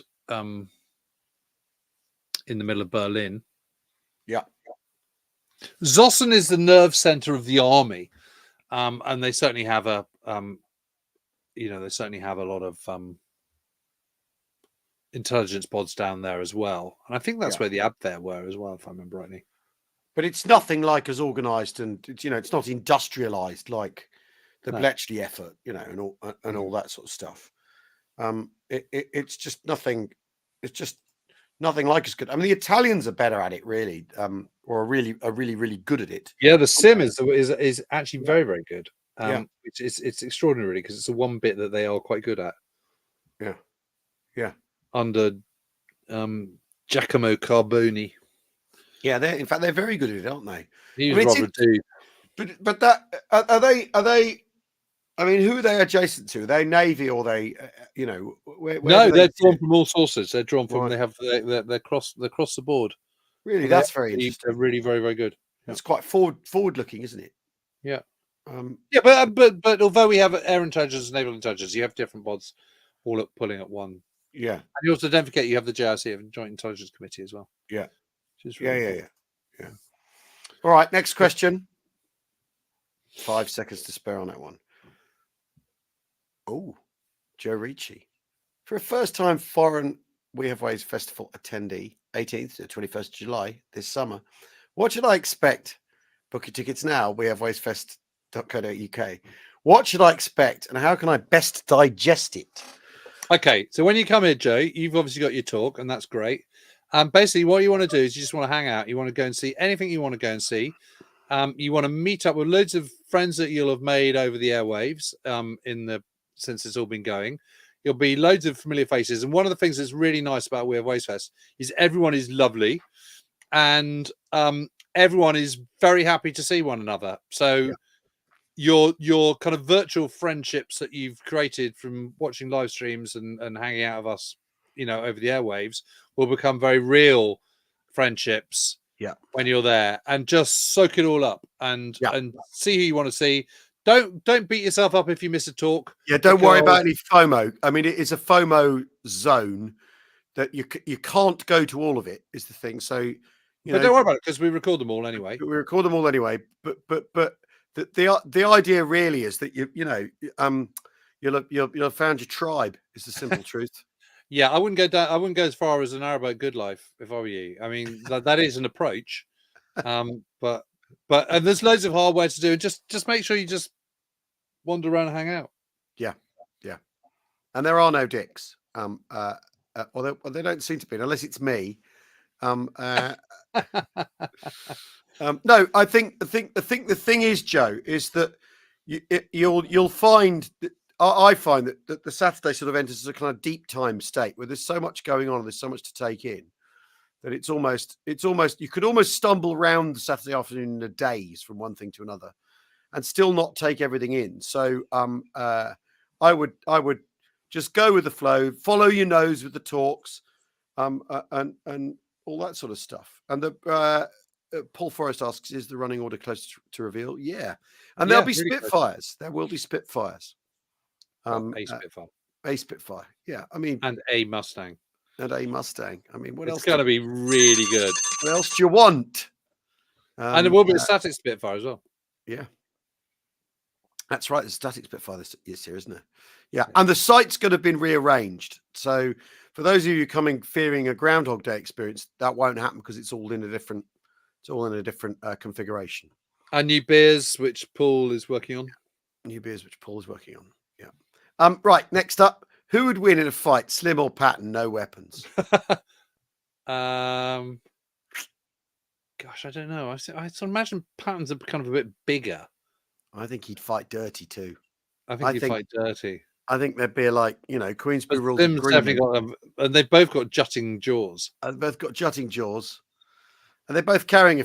in the middle of Berlin. Yeah. Zossen is the nerve center of the army. And they certainly have a lot of intelligence pods down there as well. And I think that's where the Abwehr were as well, if I remember rightly. But it's nothing like as organized and it's not industrialized like the Bletchley effort, and all that sort of stuff. It's just nothing. It's just nothing like as good. I mean, the Italians are better at it, really, or are really good at it. Yeah, the sim is actually very, very good. It's extraordinary because it's the one bit that they are quite good at. Yeah. Under Giacomo Carboni. Yeah, they're very good at it, aren't they? He was Robert too. But that are they? I mean, who are they adjacent to? Are they Navy or they? Where no, they're drawn from all sources. They're drawn from. Right. They have they're across the board. Really, that's very interesting. They're really very, very good. It's quite forward looking, isn't it? Yeah. But although we have air intelligence and naval intelligence, you have different pods all pulling at one. Yeah. And you also don't forget you have the JIC, Joint Intelligence Committee, as well. Yeah. Really Yeah. All right, next question. 5 seconds to spare on that one. Oh, Joe Ricci. For a first-time foreign We Have Ways Festival attendee, 18th to 21st of July this summer, what should I expect? Book your tickets now, wehavewayesfest.co.uk. What should I expect, and how can I best digest it? Okay, so when you come here, Joe, you've obviously got your talk, and that's great. Basically, what you want to do is you just want to hang out. You want to go and see anything you want to go and see. You want to meet up with loads of friends that you'll have made over the airwaves since it's all been going. You'll be loads of familiar faces. And one of the things that's really nice about We Have Ways Fest is everyone is lovely, and everyone is very happy to see one another. So your kind of virtual friendships that you've created from watching live streams and hanging out with us, over the airwaves will become very real friendships when you're there, and just soak it all up and see who you want to see. Don't beat yourself up if you miss a talk. Yeah, don't worry about any FOMO. I mean, it is a FOMO zone that you can't go to all of it is the thing. So, but don't worry about it because we record them all anyway. We record them all anyway. But the idea really is that you'll have found your tribe. Is the simple truth. Yeah, I wouldn't go down. I wouldn't go as far as an hour about good life if I were you. I mean, that is an approach. But and there's loads of hardware to do. Just make sure you just wander around and hang out. Yeah. And there are no dicks. Although they don't seem to be, unless it's me. No, I think the thing is, Joe, is that you'll find that. I find that the Saturday sort of enters a kind of deep time state where there's so much going on and there's so much to take in that it's almost you could almost stumble around the Saturday afternoon in a daze from one thing to another and still not take everything in. So I would just go with the flow, follow your nose with the talks, and all that sort of stuff. And the Paul Forrest asks, is the running order close to reveal? Yeah, and there'll be really Spitfires. Close. There will be Spitfires. A Spitfire. A Spitfire. Yeah, I mean, and a Mustang. and a Mustang. I mean, what It's else? going to be really good. What else do you want? And it will be a static Spitfire as well. Yeah. That's right. The static Spitfire this year, isn't it? Yeah. And the site's going to have been rearranged. So for those of you coming fearing a Groundhog Day experience, that won't happen because it's all in a different configuration. And new beers, which Paul is working on. New beers, which Paul is working on. Yeah. Right. Next up, who would win in a fight, Slim or Patton? No weapons. Gosh, I don't know. I sort of imagine Patton's are kind of a bit bigger. I think he'd fight dirty too. I think he'd fight dirty. I think there'd be like, Queensbury rules. Slim's definitely got and they've both got jutting jaws. They've both got jutting jaws. And they're both carrying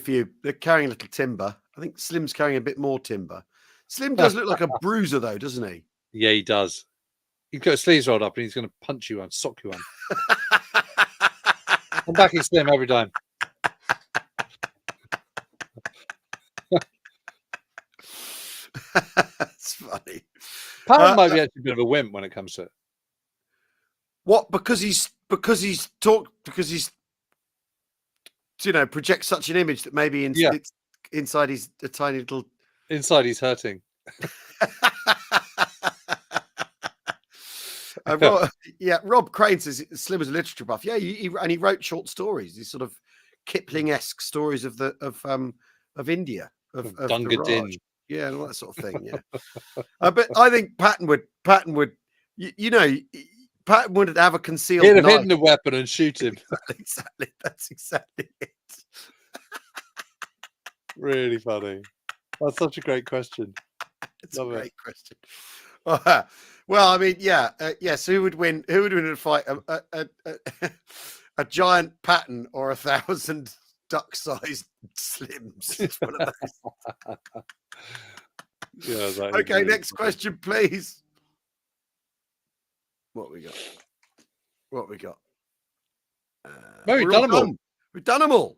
they're carrying a little timber. I think Slim's carrying a bit more timber. Slim does look like a bruiser though, doesn't he? Yeah, he does. He's got his sleeves rolled up and he's going to punch you and sock you on. I'm backing Slim every time. That's funny. Patton might be actually a bit of a wimp when it comes to it. What? Because he's projects such an image that maybe inside he's a tiny little. Inside he's hurting. Rob Crane says Slim is a literature buff. Yeah, he wrote short stories. These sort of Kipling-esque stories of India, of Gunga Din. Yeah, and all that sort of thing. Yeah, but I think Patton would. Patton wouldn't have a concealed. He'd have hidden the weapon and shoot him. Exactly. That's exactly it. Really funny. That's such a great question. It's a great question. Well, I mean, yes. Who would win? Who would win in a fight? A giant Patton or 1,000 duck-sized Slims? It's one of those. Okay, next question, please. What we got? We've done them all. We've done them all.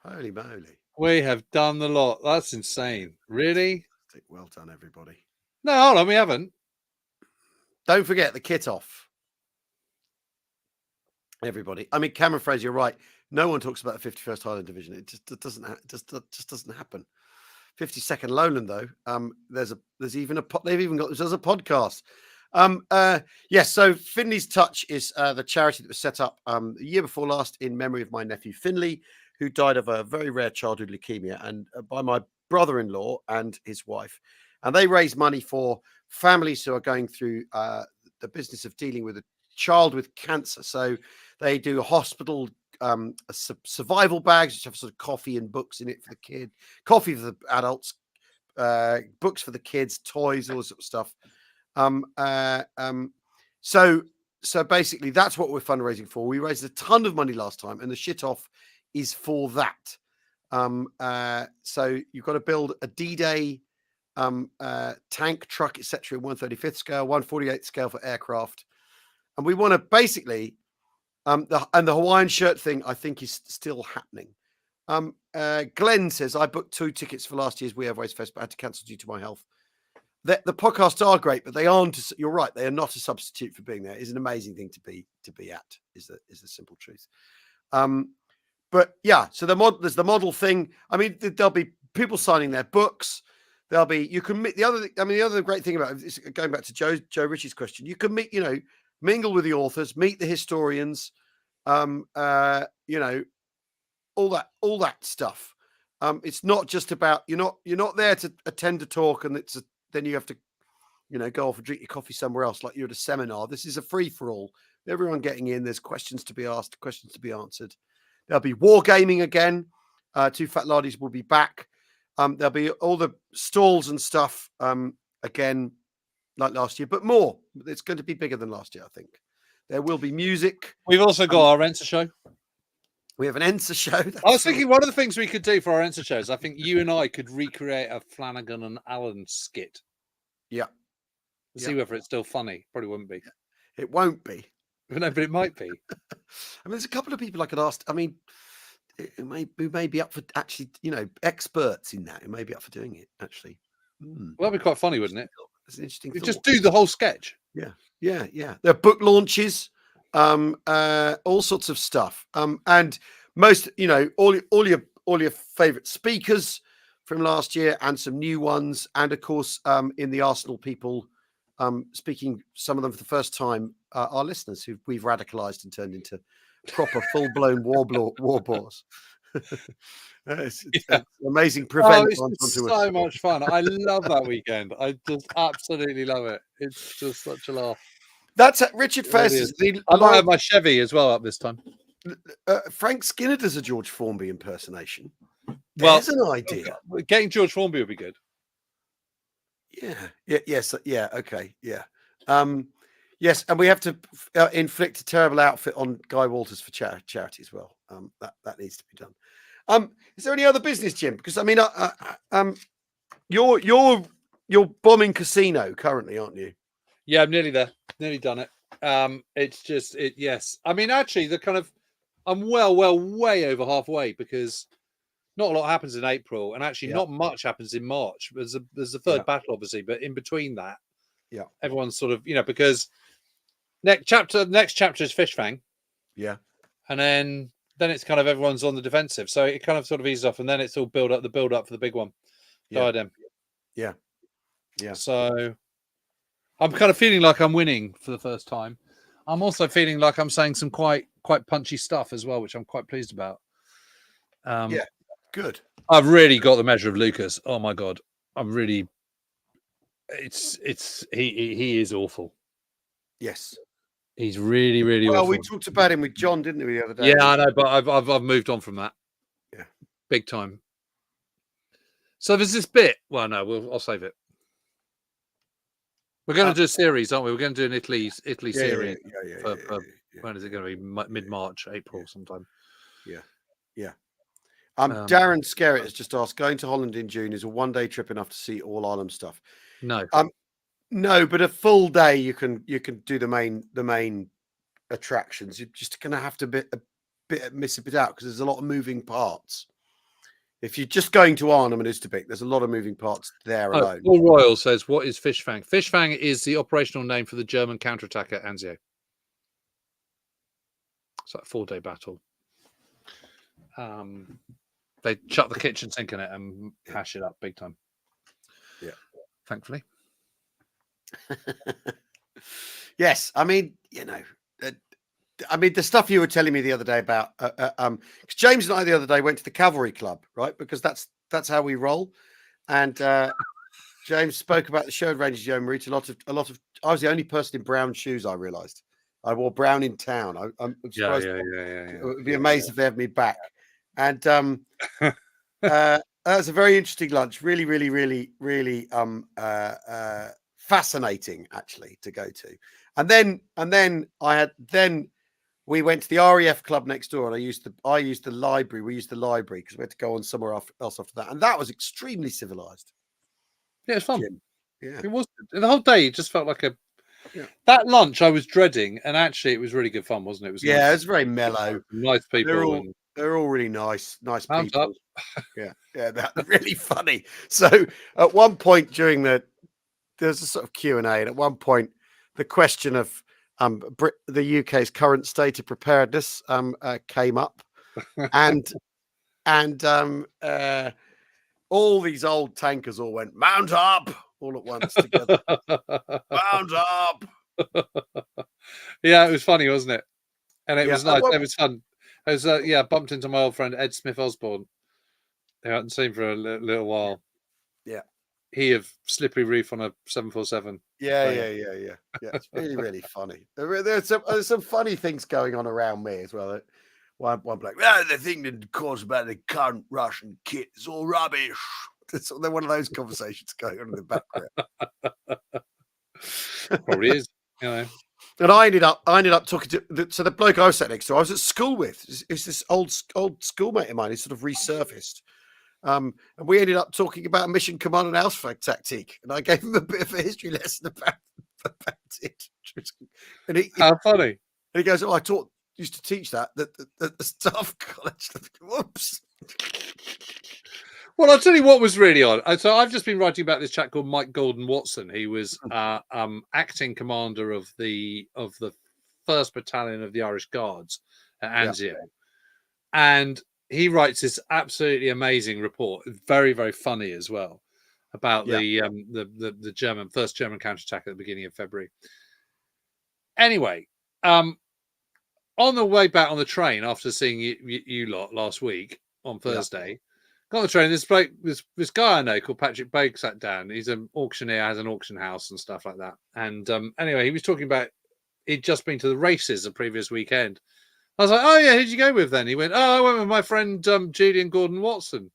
Holy moly. We have done the lot. That's insane. Really? Well done, everybody. No, hold on. We haven't. Don't forget the kit off. Everybody. I mean, Cameron Fraser, you're right. No one talks about the 51st Highland Division. It just doesn't happen. 52nd Lowland, though. There's a podcast. So Finley's Touch is the charity that was set up the year before last in memory of my nephew Finley, who died of a very rare childhood leukemia, and by my brother-in-law and his wife. And they raise money for families who are going through the business of dealing with a child with cancer. So they do hospital survival bags, which have sort of coffee and books in it for the kid, coffee for the adults, books for the kids, toys, all this sort of stuff. So basically that's what we're fundraising for. We raised a ton of money last time, and the shit off is for that. So you've got to build a D-Day tank, truck, etc. 135th scale, 148th scale for aircraft. And we want to basically the Hawaiian shirt thing, I think, is still happening. Glenn says, I booked 2 tickets for last year's We Have Ways Fest, but I had to cancel due to my health. The podcasts are great, but they aren't. You're right; they are not a substitute for being there. It's an amazing thing to be at. Is the simple truth. But yeah, so there's the model thing. I mean, there'll be people signing their books. There'll be the other great thing about it is, going back to Joe Ritchie's question, you can meet, mingle with the authors, meet the historians, all that stuff. It's not just about you're not there to attend a talk and then you have to, go off and drink your coffee somewhere else like you're at a seminar. This is a free for all. Everyone getting in. There's questions to be asked, questions to be answered. There'll be wargaming again. 2 Fat Lardies will be back. There'll be all the stalls and stuff again, like last year, but more. It's going to be bigger than last year, I think. There will be music. We've also got our Ensa show. We have an Ensa show. I was thinking one of the things we could do for our Ensa shows, I think you and I could recreate a Flanagan and Allen skit. Yeah. See whether it's still funny. Probably wouldn't be. It won't be. No, but it might be. I mean, there's a couple of people I could ask. I mean, who may be up for actually, experts in that who may be up for doing it, actually. Well, that'd be quite funny, wouldn't it? It's an interesting thought. Just do the whole sketch. Yeah. There are book launches. all sorts of stuff. And most, all your favorite speakers from last year and some new ones. And of course, in the Arsenal people, speaking, some of them for the first time, our listeners who we've radicalized and turned into proper full-blown war bores. It's amazing prevent. It's just so much fun. I love that weekend. I just absolutely love it. It's just such a laugh. That's Richard Fest. I might have my Chevy as well up this time. Frank Skinner does a George Formby impersonation. Well, there's an idea. Getting George Formby would be good. Okay. Yes, and we have to inflict a terrible outfit on Guy Walters for charity as well. That needs to be done. Is there any other business, Jim? Because I mean, you're bombing casino currently, aren't you? Yeah, I'm nearly there. Nearly done it. It's just it. Yes, I mean, actually, I'm way over halfway because not a lot happens in April, and actually, not much happens in March. There's the third battle, obviously, but in between that, everyone's sort of because next chapter is Fish Fang, and then it's kind of everyone's on the defensive, so it kind of sort of eases off, and then it's all build up for the big one, Diadem. Yeah. So I'm kind of feeling like I'm winning for the first time. I'm also feeling like I'm saying some quite punchy stuff as well, which I'm quite pleased about. Good. I've really got the measure of Lucas. Oh my god, I'm really. He is awful. Yes, he's really awful. Well, we talked about him with John, didn't we, the other day? Yeah, I know, but I've moved on from that. Yeah, big time. So there's this bit. Well, no, I'll save it. We're going to do a series, aren't we? We're going to do an Italy series. When is it going to be? Mid-March, April, sometime. Yeah. Darren Skerritt has just asked, going to Holland in June is a one-day trip enough to see all Ireland stuff? No. No, but a full day you can do the main attractions. You're just going to have to miss a bit out because there's a lot of moving parts. If you're just going to Arnhem and Oosterbeek, there's a lot of moving parts there alone. Paul Royal says, what is Fish Fang? Fish Fang is the operational name for the German counterattack at Anzio. It's like a 4-day battle. They chuck the kitchen sink in it and hash it up big time. Yeah. Thankfully. Yes. I mean, the stuff you were telling me the other day about, because James and I the other day went to the Cavalry Club, right? Because that's how we roll. And James spoke about the Sherwood Rangers Yeomanry to a lot of. I was the only person in brown shoes. I realised I wore brown in town. I'm surprised. It would be amazed if they had me back. And that was a very interesting lunch. Really fascinating, actually, to go to. And then we went to the RAF club next door, and I used the library. We used the library because we had to go on somewhere else after that, and that was extremely civilized. Yeah, it was fun. Yeah, it was. The whole day it just felt like that lunch I was dreading, and actually it was really good fun, wasn't it? It was nice. It was very mellow. Nice people. They're all really nice Thumbs people. Up. yeah, that's really funny. So at one point during there's a sort of Q&A, and at one point the question of the UK's current state of preparedness came up, and all these old tankers all went mount up all at once together. Mount up. Yeah, it was funny, wasn't it? And it was nice. It was fun. I was bumped into my old friend Ed Smith Osborne. I hadn't seen for a little while. Yeah. He of Slippery Reef on a 747. Yeah. It's really funny. There's some funny things going on around me as well. One bloke, the thing that caused about the current Russian kit is all rubbish. It's one of those conversations going on in the background. Probably is, And I ended up talking to the bloke I was sat next to. I was at school with. It's this old schoolmate of mine who sort of resurfaced. And we ended up talking about Mission Command and Ausflug tactique, and I gave him a bit of a history lesson about it. And how funny! And he goes, "Oh, I used to teach that the staff college." Whoops. Well, I'll tell you what was really odd. So I've just been writing about this chap called Mike Gordon Watson. He was acting commander of the 1st Battalion of the Irish Guards at Anzio. And he writes this absolutely amazing report, very, very funny as well, about the German first German counterattack at the beginning of February. Anyway, on the way back on the train after seeing you lot last week on Thursday, got on the train. This guy I know called Patrick Bogue sat down. He's an auctioneer, has an auction house and stuff like that. And anyway, he was talking about he'd just been to the races the previous weekend. I was like, oh yeah, who'd you go with then? He went, oh, I went with my friend Julian Gordon Watson.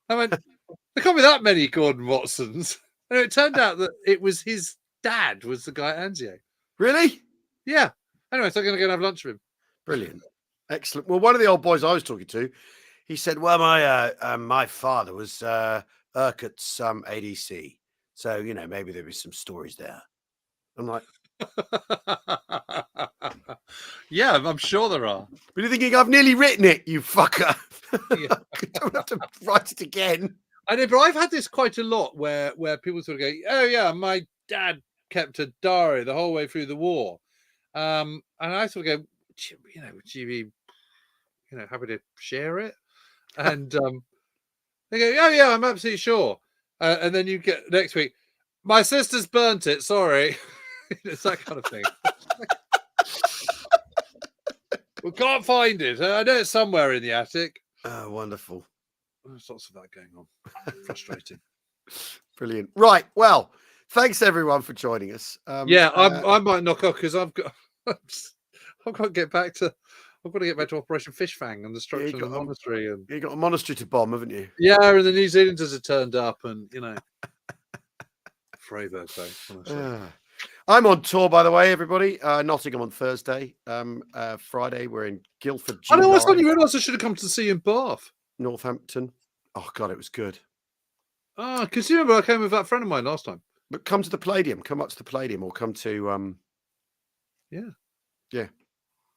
I went, there can't be that many Gordon Watsons. And it turned out that it was his dad was the guy at Anzio. Really? Yeah. Anyway, so I'm going to go and have lunch with him. Brilliant. Excellent. Well, one of the old boys I was talking to, he said, well, my father was Urquhart's ADC. So, maybe there was some stories there. I'm like, yeah, I'm sure there are. But you're thinking, I've nearly written it, you fucker. Yeah. I don't have to write it again. I know, but I've had this quite a lot where people sort of go, oh yeah, my dad kept a diary the whole way through the war. And I sort of go, would you be, happy to share it? And they go, oh yeah, I'm absolutely sure. And then you get next week, my sister's burnt it, sorry. It's that kind of thing. We can't find it. I know it's somewhere in the attic. Oh, wonderful. There's lots of that going on. Frustrating. Brilliant. Right. Well, thanks everyone for joining us. I might knock off because I've got to get back to Operation Fish Fang and the destruction of the monastery. And you got a monastery to bomb, haven't you? Yeah, and the New Zealanders have turned up, and Freyberg Day. Honestly. I'm on tour, by the way, everybody. Nottingham on Thursday. Friday, we're in Guildford. I know. I suddenly realised I should have come to see you in Bath. Northampton. Oh, God, it was good. Ah, because you remember I came with that friend of mine last time. But come to the Palladium. Come up to the Palladium or come to... Yeah.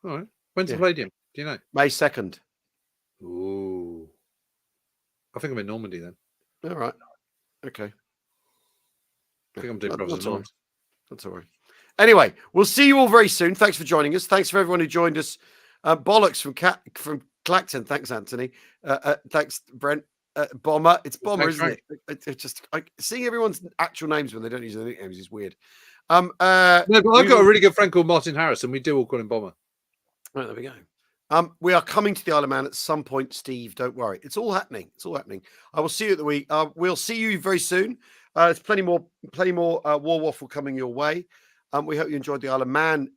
All right. When's the Palladium? Do you know? May 2nd. Ooh. I think I'm in Normandy then. All right. Okay. I think I'm doing Brothers in Arms. Not to worry. Anyway, we'll see you all very soon. Thanks for joining us. Thanks for everyone who joined us. Bollocks from Clacton. Thanks, Anthony. Thanks, Brent. Bomber. It's Bomber, Thanks, isn't it? It's just seeing everyone's actual names when they don't use their nicknames is weird. No, but I've got a really good friend called Martin Harris, and we do all call him Bomber. Right, there we go. We are coming to the Isle of Man at some point, Steve. Don't worry. It's all happening. It's all happening. I will see you at the week. We'll see you very soon. There's plenty more War Waffle coming your way. We hope you enjoyed the Isle of Man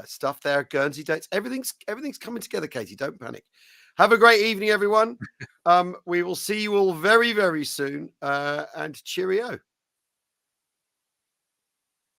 stuff there. Guernsey dates. Everything's coming together, Katie. Don't panic. Have a great evening, everyone. We will see you all very, very soon. And cheerio.